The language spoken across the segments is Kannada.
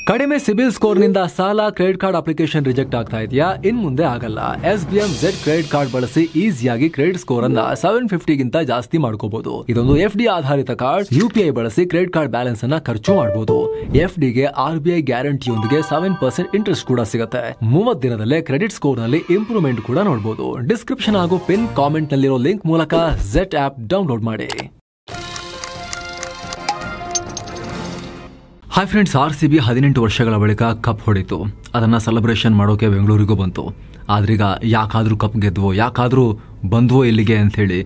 ಕಡಿಮೆ ಸಿಬಿಲ್ ಸ್ಕೋರ್ ನಿಂದ ಸಾಲ ಕ್ರೆಡಿಟ್ ಕಾರ್ಡ್ ಅಪ್ಲಿಕೇಶನ್ ರಿಜೆಕ್ಟ್ ಆಗ್ತಾ ಇದೆಯಾ? ಇನ್ ಮುಂದೆ ಆಗಲ್ಲ. SBM Z ಕ್ರೆಡಿಟ್ ಕಾರ್ಡ್ ಬಳಸಿ ಈಸಿಯಾಗಿ ಕ್ರೆಡಿಟ್ ಸ್ಕೋರ್ ಅನ್ನ 750 ಗಿಂತ ಜಾಸ್ತಿ ಮಾಡ್ಕೋಬಹುದು. ಇದೊಂದು FD ಆಧಾರಿತ ಕಾರ್ಡ್. UPI ಬಳಸಿ ಕ್ರೆಡಿಟ್ ಕಾರ್ಡ್ ಬ್ಯಾಲೆನ್ಸ್ ಅನ್ನ ಖರ್ಚು ಮಾಡಬಹುದು. FD ಗೆ RBI ಗ್ಯಾರಂಟಿಯೊಂದಿಗೆ 7% ಇಂಟ್ರೆಸ್ಟ್ ಕೂಡ ಸಿಗುತ್ತೆ. 30 ದಿನದಲ್ಲೇ ಕ್ರೆಡಿಟ್ ಸ್ಕೋರ್ ನಲ್ಲಿ ಇಂಪ್ರೂವ್ಮೆಂಟ್ ಕೂಡ ನೋಡಬಹುದು. ಡಿಸ್ಕ್ರಿಪ್ಷನ್ ಹಾಗೂ ಪಿನ್ ಕಾಮೆಂಟ್ ನಲ್ಲಿರೋ ಲಿಂಕ್ ಮೂಲಕ Z ಆಪ್ ಡೌನ್ಲೋಡ್ ಮಾಡಿ. ಹಾಯ್ ಫ್ರೆಂಡ್ಸ್, RCB 18 ವರ್ಷಗಳ ಬಳಿಕ ಕಪ್ ಹೊಡಿತು. ಅದನ್ನು ಸೆಲೆಬ್ರೇಷನ್ ಮಾಡೋಕೆ ಬೆಂಗಳೂರಿಗೂ ಬಂತು. ಆದ್ರೀಗ ಯಾಕಾದರೂ ಕಪ್ ಗೆದ್ವೋ, ಯಾಕಾದರೂ ಬಂದ್ವೋ ಇಲ್ಲಿಗೆ ಅಂಥೇಳಿ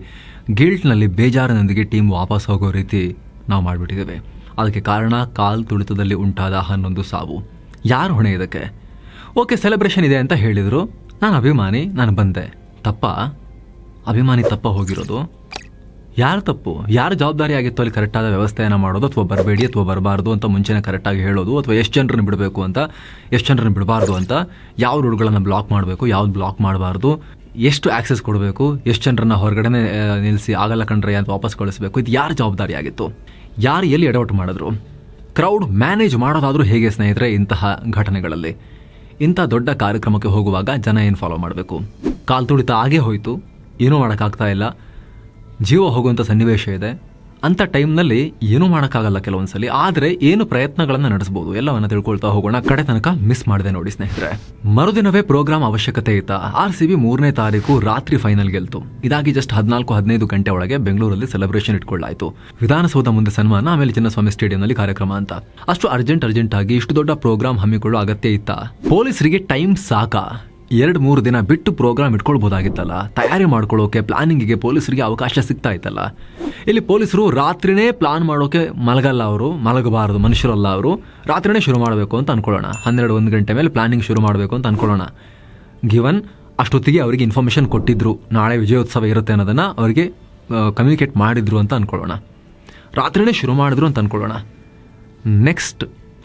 ಗಿಲ್ಟ್ನಲ್ಲಿ ಬೇಜಾರಿನೊಂದಿಗೆ ಟೀಮ್ ವಾಪಸ್ ಹೋಗೋ ರೀತಿ ನಾವು ಮಾಡಿಬಿಟ್ಟಿದ್ದೇವೆ. ಅದಕ್ಕೆ ಕಾರಣ ಕಾಲ್ ತುಳಿತದಲ್ಲಿ ಉಂಟಾದ 11 ಸಾವು. ಯಾರು ಹೊಣೆ ಇದಕ್ಕೆ? ಓಕೆ, ಸೆಲೆಬ್ರೇಷನ್ ಇದೆ ಅಂತ ಹೇಳಿದರು. ನಾನು ಅಭಿಮಾನಿ, ನಾನು ಬಂದೆ. ತಪ್ಪ? ಅಭಿಮಾನಿ ತಪ್ಪ ಹೋಗಿರೋದು? ಯಾರು ತಪ್ಪು? ಯಾರು ಜವಾಬ್ದಾರಿ ಆಗಿತ್ತು ಅಲ್ಲಿ ಕರೆಕ್ಟಾದ ವ್ಯವಸ್ಥೆಯನ್ನು ಮಾಡೋದು, ಅಥವಾ ಬರಬೇಡಿ ಅಥವಾ ಬರಬಾರ್ದು ಅಂತ ಮುಂಚೆನೇ ಕರೆಕ್ಟಾಗಿ ಹೇಳೋದು, ಅಥವಾ ಎಷ್ಟು ಜನರನ್ನು ಬಿಡಬೇಕು ಅಂತ, ಎಷ್ಟು ಜನರನ್ನು ಬಿಡಬಾರ್ದು ಅಂತ, ಯಾವ ರೂಟ್ಗಳನ್ನು ಬ್ಲಾಕ್ ಮಾಡಬೇಕು, ಯಾವ್ದು ಬ್ಲಾಕ್ ಮಾಡಬಾರ್ದು, ಎಷ್ಟು ಆಕ್ಸೆಸ್ ಕೊಡಬೇಕು, ಎಷ್ಟು ಜನರನ್ನ ಹೊರಗಡೆ ನಿಲ್ಲಿಸಿ ಆಗಲ್ಲ ಕಂಡ್ರೆ ಅಂತ ವಾಪಸ್ ಕಳಿಸಬೇಕು, ಇದು ಯಾರು ಜವಾಬ್ದಾರಿ ಆಗಿತ್ತು? ಯಾರು ಎಲ್ಲಿ ಎಡವಟ್ಟು ಮಾಡಿದ್ರು? ಕ್ರೌಡ್ ಮ್ಯಾನೇಜ್ ಮಾಡೋದಾದರೂ ಹೇಗೆ ಸ್ನೇಹಿತರೆ? ಇಂತಹ ಘಟನೆಗಳಲ್ಲಿ ಇಂಥ ದೊಡ್ಡ ಕಾರ್ಯಕ್ರಮಕ್ಕೆ ಹೋಗುವಾಗ ಜನ ಏನು ಫಾಲೋ ಮಾಡಬೇಕು? ಕಾಲ್ ತುಳಿತ ಆಗೇ ಹೋಯಿತು, ಏನೂ ಮಾಡೋಕ್ಕಾಗ್ತಾ ಇಲ್ಲ, ಜೀವ ಹೋಗುವಂಥ ಸನ್ನಿವೇಶ ಇದೆ. ಅಂಥ ಟೈಮ್ನಲ್ಲಿ ಏನೂ ಮಾಡೋಕ್ಕಾಗಲ್ಲ ಕೆಲವೊಂದ್ಸಲಿ. ಆದರೆ ಏನು ಪ್ರಯತ್ನಗಳನ್ನು ನಡೆಸಬಹುದು ಎಲ್ಲವನ್ನ ತಿಳ್ಕೊಳ್ತಾ ಹೋಗೋಣ. ಕಡೆ ತನಕ ಮಿಸ್ ಮಾಡಿದೆ ನೋಡಿ ಸ್ನೇಹಿತರೆ. ಮರುದಿನವೇ ಪ್ರೋಗ್ರಾಮ್ ಅವಶ್ಯಕತೆ ಇತ್ತ. RCB 3ನೇ ತಾರೀಕು ರಾತ್ರಿ ಫೈನಲ್ ಗೆಲ್ತು. ಇದಾಗಿ ಜಸ್ಟ್ 14-15 ಗಂಟೆ ಒಳಗೆ ಬೆಂಗಳೂರಲ್ಲಿ ಸೆಲೆಬ್ರೇಷನ್ ಇಟ್ಕೊಳ್ಳಾಯಿತು. ವಿಧಾನಸೌಧ ಮುಂದೆ ಸನ್ಮಾನ, ಆಮೇಲೆ ಚಿನ್ನಸ್ವಾಮಿ ಸ್ಟೇಡಿಯಂನಲ್ಲಿ ಕಾರ್ಯಕ್ರಮ ಅಂತ. ಅಷ್ಟು ಅರ್ಜೆಂಟ್ ಆಗಿ ಇಷ್ಟು ದೊಡ್ಡ ಪ್ರೋಗ್ರಾಮ್ ಹಮ್ಮಿಕೊಳ್ಳೋ ಅಗತ್ಯ ಇತ್ತ? ಪೊಲೀಸರಿಗೆ ಟೈಮ್ ಸಾಕಾ? 2-3 ದಿನ ಬಿಟ್ಟು ಪ್ರೋಗ್ರಾಮ್ ಇಟ್ಕೊಳ್ಬೋದಾಗಿತ್ತಲ್ಲ. ತಯಾರಿ ಮಾಡ್ಕೊಳ್ಳೋಕೆ, ಪ್ಲಾನಿಂಗಿಗೆ ಪೊಲೀಸರಿಗೆ ಅವಕಾಶ ಸಿಗ್ತಾ ಇತ್ತಲ್ಲ. ಇಲ್ಲಿ ಪೊಲೀಸರು ರಾತ್ರಿನೇ ಪ್ಲಾನ್ ಮಾಡೋಕೆ ಮಲಗಲ್ಲ. ಅವರು ಮಲಗಬಾರದು, ಮನುಷ್ಯರಲ್ಲ ಅವರು. ರಾತ್ರಿನೇ ಶುರು ಮಾಡಬೇಕು ಅಂತ ಅನ್ಕೊಳ್ಳೋಣ. 12-1 ಗಂಟೆ ಮೇಲೆ ಪ್ಲಾನಿಂಗ್ ಶುರು ಮಾಡಬೇಕು ಅಂತ ಅನ್ಕೊಳ್ಳೋಣ. ಗಿವನ್ ಅಷ್ಟೊತ್ತಿಗೆ ಅವರಿಗೆ ಇನ್ಫಾರ್ಮೇಷನ್ ಕೊಟ್ಟಿದ್ರು, ನಾಳೆ ವಿಜಯೋತ್ಸವ ಇರುತ್ತೆ ಅನ್ನೋದನ್ನು ಅವರಿಗೆ ಕಮ್ಯುನಿಕೇಟ್ ಮಾಡಿದ್ರು ಅಂತ ಅನ್ಕೊಳ್ಳೋಣ. ರಾತ್ರಿನೇ ಶುರು ಮಾಡಿದ್ರು ಅಂತ ಅನ್ಕೊಳ್ಳೋಣ. ನೆಕ್ಸ್ಟ್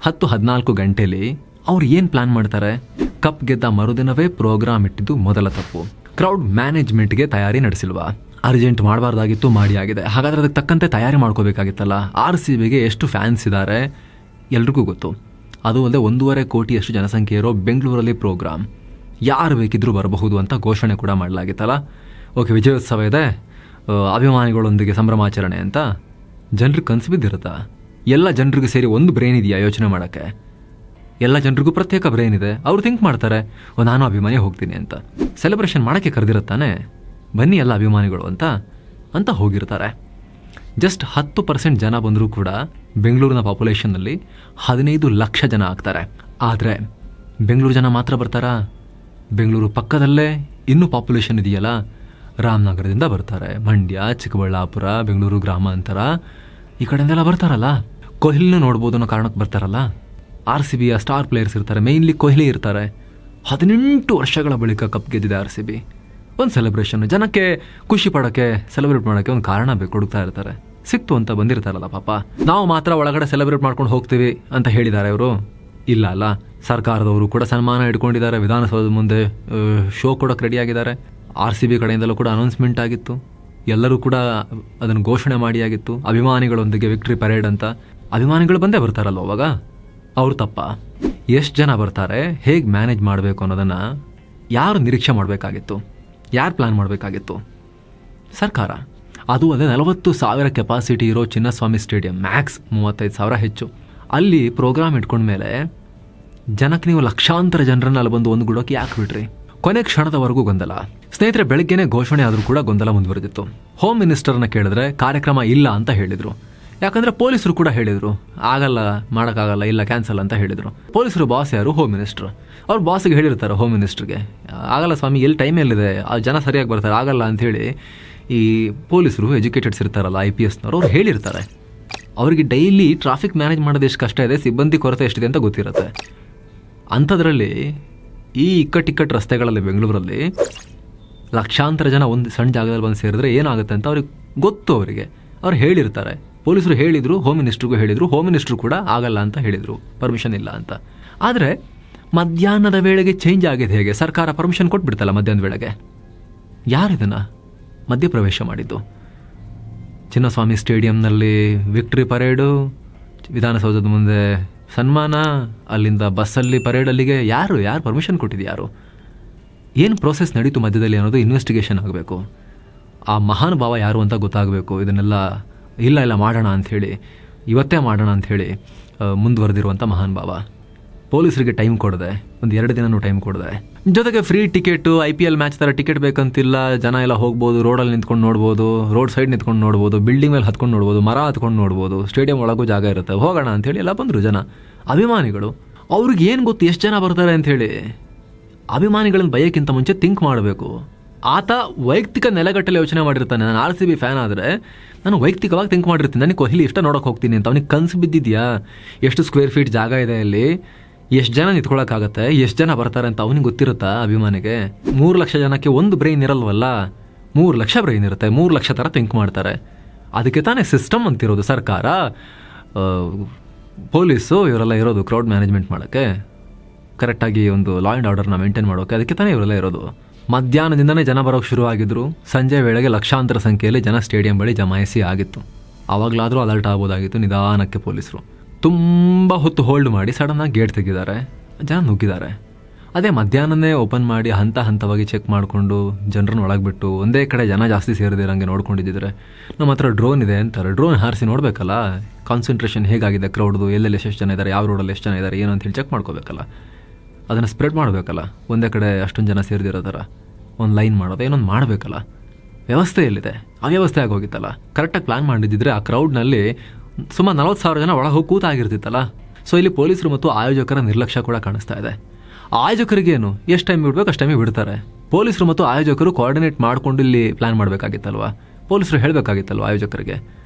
10-14 ಗಂಟೆಲಿ ಅವ್ರು ಏನು ಪ್ಲಾನ್ ಮಾಡ್ತಾರೆ? ಕಪ್ ಗೆದ್ದ ಮರುದಿನವೇ ಪ್ರೋಗ್ರಾಮ್ ಇಟ್ಟಿದ್ದು ಮೊದಲ ತಪ್ಪು. ಕ್ರೌಡ್ ಮ್ಯಾನೇಜ್ಮೆಂಟ್ಗೆ ತಯಾರಿ ನಡೆಸಿಲ್ವಾ? ಅರ್ಜೆಂಟ್ ಮಾಡಬಾರ್ದಾಗಿತ್ತು, ಮಾಡಿ ಆಗಿದೆ. ಹಾಗಾದ್ರೆ ಅದಕ್ಕೆ ತಕ್ಕಂತೆ ತಯಾರಿ ಮಾಡ್ಕೋಬೇಕಾಗಿತ್ತಲ್ಲ. RCBಗೆ ಎಷ್ಟು ಫ್ಯಾನ್ಸ್ ಇದ್ದಾರೆ ಎಲ್ರಿಗೂ ಗೊತ್ತು. ಅದು ಅಲ್ಲದೆ 1.5 ಕೋಟಿಯಷ್ಟು ಜನಸಂಖ್ಯೆ ಇರೋ ಬೆಂಗಳೂರಲ್ಲಿ ಪ್ರೋಗ್ರಾಮ್ ಯಾರು ಬೇಕಿದ್ರೂ ಬರಬಹುದು ಅಂತ ಘೋಷಣೆ ಕೂಡ ಮಾಡಲಾಗಿತ್ತಲ್ಲ. ಓಕೆ, ವಿಜಯೋತ್ಸವ ಇದೆ, ಅಭಿಮಾನಿಗಳೊಂದಿಗೆ ಸಂಭ್ರಮಾಚರಣೆ ಅಂತ ಜನರಿಗೆ ಕನಸು ಬಿದ್ದಿರುತ್ತಾ? ಎಲ್ಲ ಜನರಿಗೂ ಸೇರಿ ಒಂದು ಬ್ರೈನ್ ಇದೆಯಾ ಯೋಚನೆ ಮಾಡೋಕ್ಕೆ? ಎಲ್ಲ ಜನರಿಗೂ ಪ್ರತ್ಯೇಕ ಬ್ರೈನ್ ಇದೆ. ಅವ್ರು ಥಿಂಕ್ ಮಾಡ್ತಾರೆ, ನಾನು ಅಭಿಮಾನಿ ಹೋಗ್ತೀನಿ ಅಂತ. ಸೆಲೆಬ್ರೇಷನ್ ಮಾಡೋಕ್ಕೆ ಕರೆದಿರುತ್ತಾನೆ, ಬನ್ನಿ ಎಲ್ಲ ಅಭಿಮಾನಿಗಳು ಅಂತ ಹೋಗಿರ್ತಾರೆ. ಜಸ್ಟ್ 10% ಜನ ಬಂದರೂ ಕೂಡ ಬೆಂಗಳೂರಿನ ಪಾಪ್ಯುಲೇಷನ್ನಲ್ಲಿ 15 ಲಕ್ಷ ಜನ ಆಗ್ತಾರೆ. ಆದರೆ ಬೆಂಗಳೂರು ಜನ ಮಾತ್ರ ಬರ್ತಾರಾ? ಬೆಂಗಳೂರು ಪಕ್ಕದಲ್ಲೇ ಇನ್ನೂ ಪಾಪ್ಯುಲೇಷನ್ ಇದೆಯಲ್ಲ, ರಾಮನಗರದಿಂದ ಬರ್ತಾರೆ, ಮಂಡ್ಯ, ಚಿಕ್ಕಬಳ್ಳಾಪುರ, ಬೆಂಗಳೂರು ಗ್ರಾಮಾಂತರ, ಈ ಕಡೆಯಿಂದೆಲ್ಲ ಬರ್ತಾರಲ್ಲ. ಕೊಹ್ಲಿನೂ ನೋಡ್ಬೋದು ಅನ್ನೋ ಕಾರಣಕ್ಕೆ ಬರ್ತಾರಲ್ಲ. RCBಯ ಸ್ಟಾರ್ ಪ್ಲೇಯರ್ಸ್ ಇರ್ತಾರೆ, ಮೇಯ್ನ್ಲಿ ಕೊಹ್ಲಿ ಇರ್ತಾರೆ. 18 ವರ್ಷಗಳ ಬಳಿಕ ಕಪ್ ಗೆದ್ದಿದೆ RCB. ಒಂದು ಸೆಲೆಬ್ರೇಷನ್, ಜನಕ್ಕೆ ಖುಷಿ ಪಡೋಕ್ಕೆ, ಸೆಲೆಬ್ರೇಟ್ ಮಾಡೋಕ್ಕೆ ಒಂದು ಕಾರಣ ಬೇಕು, ಹುಡುಕ್ತಾ ಇರ್ತಾರೆ. ಸಿಕ್ತು ಅಂತ ಬಂದಿರ್ತಾರಲ್ಲ ಪಾಪ. ನಾವು ಮಾತ್ರ ಒಳಗಡೆ ಸೆಲೆಬ್ರೇಟ್ ಮಾಡ್ಕೊಂಡು ಹೋಗ್ತೀವಿ ಅಂತ ಹೇಳಿದ್ದಾರೆ ಅವರು? ಇಲ್ಲ ಅಲ್ಲ. ಸರ್ಕಾರದವರು ಕೂಡ ಸನ್ಮಾನ ಇಟ್ಕೊಂಡಿದ್ದಾರೆ, ವಿಧಾನಸೌಧದ ಮುಂದೆ ಶೋ ಕೊಡೋಕೆ ರೆಡಿಯಾಗಿದ್ದಾರೆ. RCB ಕಡೆಯಿಂದಲೂ ಕೂಡ ಅನೌನ್ಸ್ಮೆಂಟ್ ಆಗಿತ್ತು, ಎಲ್ಲರೂ ಕೂಡ ಅದನ್ನು ಘೋಷಣೆ ಮಾಡಿ ಆಗಿತ್ತು. ಅಭಿಮಾನಿಗಳೊಂದಿಗೆ ವಿಕ್ಟ್ರಿ ಪರೇಡ್ ಅಂತ. ಅಭಿಮಾನಿಗಳು ಬಂದೇ ಬರ್ತಾರಲ್ವ ಅವಾಗ? ಅವರು ತಪ್ಪ? ಎಷ್ಟು ಜನ ಬರ್ತಾರೆ, ಹೇಗೆ ಮ್ಯಾನೇಜ್ ಮಾಡಬೇಕು ಅನ್ನೋದನ್ನು ಯಾರು ನಿರೀಕ್ಷೆ ಮಾಡಬೇಕಾಗಿತ್ತು? ಯಾರು ಪ್ಲ್ಯಾನ್ ಮಾಡಬೇಕಾಗಿತ್ತು? ಸರ್ಕಾರ. ಅದು ಅದೇ 40,000 ಕೆಪಾಸಿಟಿ ಇರೋ ಚಿನ್ನಸ್ವಾಮಿ ಸ್ಟೇಡಿಯಂ, ಮ್ಯಾಕ್ಸ್ 35,000 ಹೆಚ್ಚು. ಅಲ್ಲಿ ಪ್ರೋಗ್ರಾಮ್ ಇಟ್ಕೊಂಡ್ಮೇಲೆ ಜನಕ್ಕೆ ನೀವು ಲಕ್ಷಾಂತರ ಜನರನ್ನ ಅಲ್ಲಿ ಬಂದು ಒಂದುಗೂಡೋಕೆ ಯಾಕೆ ಬಿಟ್ರಿ? ಕೊನೆ ಕ್ಷಣದವರೆಗೂ ಗೊಂದಲ. ಸ್ನೇಹಿತರೆ, ಬೆಳಗ್ಗೆನೇ ಘೋಷಣೆ ಆದರೂ ಕೂಡ ಗೊಂದಲ ಮುಂದುವರೆದಿತ್ತು. ಹೋಮ್ ಮಿನಿಸ್ಟರ್ನ ಕೇಳಿದ್ರೆ ಕಾರ್ಯಕ್ರಮ ಇಲ್ಲ ಅಂತ ಹೇಳಿದರು. ಯಾಕಂದರೆ ಪೊಲೀಸರು ಕೂಡ ಹೇಳಿದರು, ಆಗಲ್ಲ, ಮಾಡೋಕ್ಕಾಗಲ್ಲ, ಇಲ್ಲ, ಕ್ಯಾನ್ಸಲ್ ಅಂತ ಹೇಳಿದರು. ಪೊಲೀಸರು ಬಾಸ್ ಯಾರು? Home minister. ಅವ್ರು ಬಾಸಿಗೆ ಹೇಳಿರ್ತಾರೆ, ಹೋಮ್ ಮಿನಿಸ್ಟ್ರಿಗೆ, ಆಗಲ್ಲ ಸ್ವಾಮಿ, ಎಲ್ಲಿ ಟೈಮ್ ಎಲ್ಲಿದೆ, ಆ ಜನ ಸರಿಯಾಗಿ ಬರ್ತಾರೆ, ಆಗಲ್ಲ ಅಂಥೇಳಿ. ಈ ಪೊಲೀಸರು ಎಜುಕೇಟೆಡ್ಸ್ ಇರ್ತಾರಲ್ಲ, IPSನವರು, ಅವ್ರು ಹೇಳಿರ್ತಾರೆ. ಅವರಿಗೆ ಡೈಲಿ ಟ್ರಾಫಿಕ್ ಮ್ಯಾನೇಜ್ ಮಾಡೋದು ಎಷ್ಟು ಕಷ್ಟ ಇದೆ, ಸಿಬ್ಬಂದಿ ಕೊರತೆ ಎಷ್ಟಿದೆ ಅಂತ ಗೊತ್ತಿರುತ್ತೆ. ಅಂಥದ್ರಲ್ಲಿ ಈ ಇಕ್ಕಟ್ಟಿಕ್ಕಟ್ಟು ರಸ್ತೆಗಳಲ್ಲಿ ಬೆಂಗಳೂರಲ್ಲಿ ಲಕ್ಷಾಂತರ ಜನ ಒಂದು ಸಣ್ಣ ಜಾಗದಲ್ಲಿ ಬಂದು ಸೇರಿದ್ರೆ ಏನಾಗುತ್ತೆ ಅಂತ ಅವ್ರಿಗೆ ಗೊತ್ತು. ಅವರಿಗೆ ಅವ್ರು ಹೇಳಿರ್ತಾರೆ. ಪೊಲೀಸರು ಹೇಳಿದರು, ಹೋಮ್ ಮಿನಿಸ್ಟ್ರಿಗೂ ಹೇಳಿದರು. ಹೋಮ್ ಮಿನಿಸ್ಟ್ರು ಕೂಡ ಆಗಲ್ಲ ಅಂತ ಹೇಳಿದರು, ಪರ್ಮಿಷನ್ ಇಲ್ಲ ಅಂತ. ಆದರೆ ಮಧ್ಯಾಹ್ನದ ವೇಳೆಗೆ ಚೇಂಜ್ ಆಗಿದೆ ಹೇಗೆ? ಸರ್ಕಾರ ಪರ್ಮಿಷನ್ ಕೊಟ್ಬಿಡ್ತಲ್ಲ ಮಧ್ಯಾಹ್ನದ ವೇಳೆಗೆ. ಯಾರಿದನ್ನು ಮಧ್ಯಪ್ರವೇಶ ಮಾಡಿದ್ದು? ಚಿನ್ನಸ್ವಾಮಿ ಸ್ಟೇಡಿಯಂನಲ್ಲಿ ವಿಕ್ಟ್ರಿ ಪರೇಡು, ವಿಧಾನಸೌಧದ ಮುಂದೆ ಸನ್ಮಾನ, ಅಲ್ಲಿಂದ ಬಸ್ಸಲ್ಲಿ ಪರೇಡಲ್ಲಿಗೆ ಯಾರು ಪರ್ಮಿಷನ್ ಕೊಟ್ಟಿದ್ದು ಯಾರು? ಏನು ಪ್ರೋಸೆಸ್ ನಡೀತು ಮಧ್ಯದಲ್ಲಿ ಅನ್ನೋದು ಇನ್ವೆಸ್ಟಿಗೇಷನ್ ಆಗಬೇಕು. ಆ ಮಹಾನ್ ಭಾವ ಯಾರು ಅಂತ ಗೊತ್ತಾಗಬೇಕು. ಇದನ್ನೆಲ್ಲ ಇಲ್ಲ ಮಾಡೋಣ ಅಂಥೇಳಿ, ಇವತ್ತೇ ಮಾಡೋಣ ಅಂಥೇಳಿ ಮುಂದುವರೆದಿರುವಂಥ ಮಹಾನ್ ಭಾವ. ಪೊಲೀಸರಿಗೆ ಟೈಮ್ ಕೊಡದೆ, ಒಂದು 2 ದಿನನೂ ಟೈಮ್ ಕೊಡದೆ, ಜೊತೆಗೆ ಫ್ರೀ ಟಿಕೆಟು, IPL ಮ್ಯಾಚ್ ಥರ ಟಿಕೆಟ್ ಬೇಕಂತಿಲ್ಲ, ಜನ ಎಲ್ಲ ಹೋಗ್ಬೋದು, ರೋಡಲ್ಲಿ ನಿಂತ್ಕೊಂಡು ನೋಡ್ಬೋದು, ರೋಡ್ ಸೈಡ್ ನಿಂತ್ಕೊಂಡು ನೋಡ್ಬೋದು, ಬಿಲ್ಡಿಂಗ್ ಮೇಲೆ ಹತ್ಕೊಂಡು ನೋಡ್ಬೋದು, ಮರ ಹತ್ಕೊಂಡು ನೋಡ್ಬೋದು, ಸ್ಟೇಡಿಯಂ ಒಳಗೂ ಜಾಗ ಇರುತ್ತೆ, ಹೋಗೋಣ ಅಂಥೇಳಿ ಎಲ್ಲ ಬಂದರು ಜನ. ಅಭಿಮಾನಿಗಳು, ಅವ್ರಿಗೆ ಏನು ಗೊತ್ತು ಎಷ್ಟು ಜನ ಬರ್ತಾರೆ ಅಂಥೇಳಿ. ಅಭಿಮಾನಿಗಳನ್ನ ಬೈಯೋಕ್ಕಿಂತ ಮುಂಚೆ ಥಿಂಕ್ ಮಾಡಬೇಕು. ಆತ ವೈಯಕ್ತಿಕ ನೆಲೆಗಟ್ಟಲೆ ಯೋಚನೆ ಮಾಡಿರ್ತಾನೆ. ನಾನು RCB ಫ್ಯಾನ್ ಆದರೆ ನಾನು ವೈಯಕ್ತಿಕವಾಗಿ ಥಿಂಕ್ ಮಾಡಿರ್ತೀನಿ, ನನಗೆ ಕೊಹ್ಲಿ ಇಷ್ಟ ನೋಡೋಕೆ ಹೋಗ್ತೀನಿ ಅಂತ. ಅವನಿಗೆ ಕನಸು ಬಿದ್ದಿದೆಯಾ ಎಷ್ಟು ಸ್ಕ್ವೇರ್ ಫೀಟ್ ಜಾಗ ಇದೆ ಅಲ್ಲಿ, ಎಷ್ಟು ಜನ ನಿಂತ್ಕೊಳ್ಳೋಕ್ಕಾಗತ್ತೆ, ಎಷ್ಟು ಜನ ಬರ್ತಾರೆ ಅಂತ ಅವನಿಗೆ ಗೊತ್ತಿರುತ್ತಾ? ಅಭಿಮಾನಿಗೆ 3 ಲಕ್ಷ ಜನಕ್ಕೆ ಒಂದು ಬ್ರೈನ್ ಇರಲ್ವಲ್ಲ, 3 ಲಕ್ಷ ಬ್ರೈನ್ ಇರುತ್ತೆ, 3 ಲಕ್ಷ ಥರ ಥಿಂಕ್ ಮಾಡ್ತಾರೆ. ಅದಕ್ಕೆ ತಾನೇ ಸಿಸ್ಟಮ್ ಅಂತಿರೋದು, ಸರ್ಕಾರ, ಪೊಲೀಸು, ಇವರೆಲ್ಲ ಇರೋದು ಕ್ರೌಡ್ ಮ್ಯಾನೇಜ್ಮೆಂಟ್ ಮಾಡೋಕ್ಕೆ, ಕರೆಕ್ಟಾಗಿ ಒಂದು ಲಾ ಆ್ಯಂಡ್ ಆರ್ಡರ್ನ ಮೇಂಟೈನ್ ಮಾಡೋಕ್ಕೆ. ಅದಕ್ಕೆ ತಾನೇ ಇವರೆಲ್ಲ ಇರೋದು. ಮಧ್ಯಾಹ್ನದಿಂದನೇ ಜನ ಬರೋಕ್ಕೆ ಶುರು ಆಗಿದ್ರು. ಸಂಜೆ ವೇಳೆಗೆ ಲಕ್ಷಾಂತರ ಸಂಖ್ಯೆಯಲ್ಲಿ ಜನ ಸ್ಟೇಡಿಯಂ ಬಳಿ ಜಮಾಯಿಸಿ ಆಗಿತ್ತು. ಆವಾಗಲಾದರೂ ಅಲರ್ಟ್ ಆಗ್ಬೋದಾಗಿತ್ತು. ನಿಧಾನಕ್ಕೆ ಪೊಲೀಸರು ತುಂಬ ಹೊತ್ತು ಹೋಲ್ಡ್ ಮಾಡಿ ಸಡನ್ನಾಗಿ ಗೇಟ್ ತೆಗೆದಿದ್ದಾರೆ, ಜನ ನುಗ್ಗಿದ್ದಾರೆ. ಅದೇ ಮಧ್ಯಾಹ್ನನೇ ಓಪನ್ ಮಾಡಿ ಹಂತವಾಗಿ ಚೆಕ್ ಮಾಡಿಕೊಂಡು ಜನರನ್ನ ಒಳಗೆ ಬಿಟ್ಟು ಒಂದೇ ಕಡೆ ಜನ ಜಾಸ್ತಿ ಸೇರಿದಿರಂಗೆ ನೋಡ್ಕೊಂಡಿದ್ದಿದ್ರೆ, ನಮ್ಮ ಹತ್ರ ಡ್ರೋನ್ ಇದೆ ಅಂತಾರೆ, ಡ್ರೋನ್ ಹಾರಿಸಿ ನೋಡಬೇಕಲ್ಲ ಕಾನ್ಸಂಟ್ರೇಷನ್ ಹೇಗಾಗಿದೆ ಕ್ರೌಡ್ದು, ಎಲ್ಲೆಲ್ಲಿ ಎಷ್ಟು ಜನ ಇದ್ದಾರೆ, ಯಾವ ರೋಡಲ್ಲಿ ಎಷ್ಟು ಜನ ಇದ್ದಾರೆ, ಏನು ಅಂತೇಳಿ ಚೆಕ್ ಮಾಡ್ಕೋಬೇಕಲ್ಲ, ಅದನ್ನು ಸ್ಪ್ರೆಡ್ ಮಾಡಬೇಕಲ್ಲ. ಒಂದೇ ಕಡೆ ಅಷ್ಟೊಂದು ಜನ ಸೇರಿದಿರೋ ಥರ ಒಂದು ಲೈನ್ ಮಾಡೋದು, ಏನೊಂದು ಮಾಡಬೇಕಲ್ಲ. ವ್ಯವಸ್ಥೆ ಎಲ್ಲಿದೆ? ಅವ್ಯವಸ್ಥೆ ಆಗೋಗಿತ್ತಲ್ಲ. ಕರೆಕ್ಟಾಗಿ ಪ್ಲ್ಯಾನ್ ಮಾಡಿದ್ದಿದ್ರೆ ಆ ಕ್ರೌಡ್ನಲ್ಲಿ ಸುಮಾರು 40,000 ಜನ ಒಳಗೆ ಹೋಗಿ ಕೂತಾಗಿರ್ತಿತ್ತಲ್ಲ. ಸೊ ಇಲ್ಲಿ ಪೊಲೀಸರು ಮತ್ತು ಆಯೋಜಕರ ನಿರ್ಲಕ್ಷ್ಯ ಕೂಡ ಕಾಣಿಸ್ತಾ ಇದೆ. ಆಯೋಜಕರಿಗೇನು ಎಷ್ಟು ಟೈಮ್ ಬಿಡಬೇಕು ಅಷ್ಟು ಟೈಮಿಗೆ ಬಿಡ್ತಾರೆ. ಪೊಲೀಸರು ಮತ್ತು ಆಯೋಜಕರು ಕೋಆರ್ಡಿನೇಟ್ ಮಾಡಿಕೊಂಡು ಇಲ್ಲಿ ಪ್ಲ್ಯಾನ್ ಮಾಡಬೇಕಾಗಿತ್ತಲ್ವ, ಪೊಲೀಸರು ಹೇಳಬೇಕಾಗಿತ್ತಲ್ವ ಆಯೋಜಕರಿಗೆ.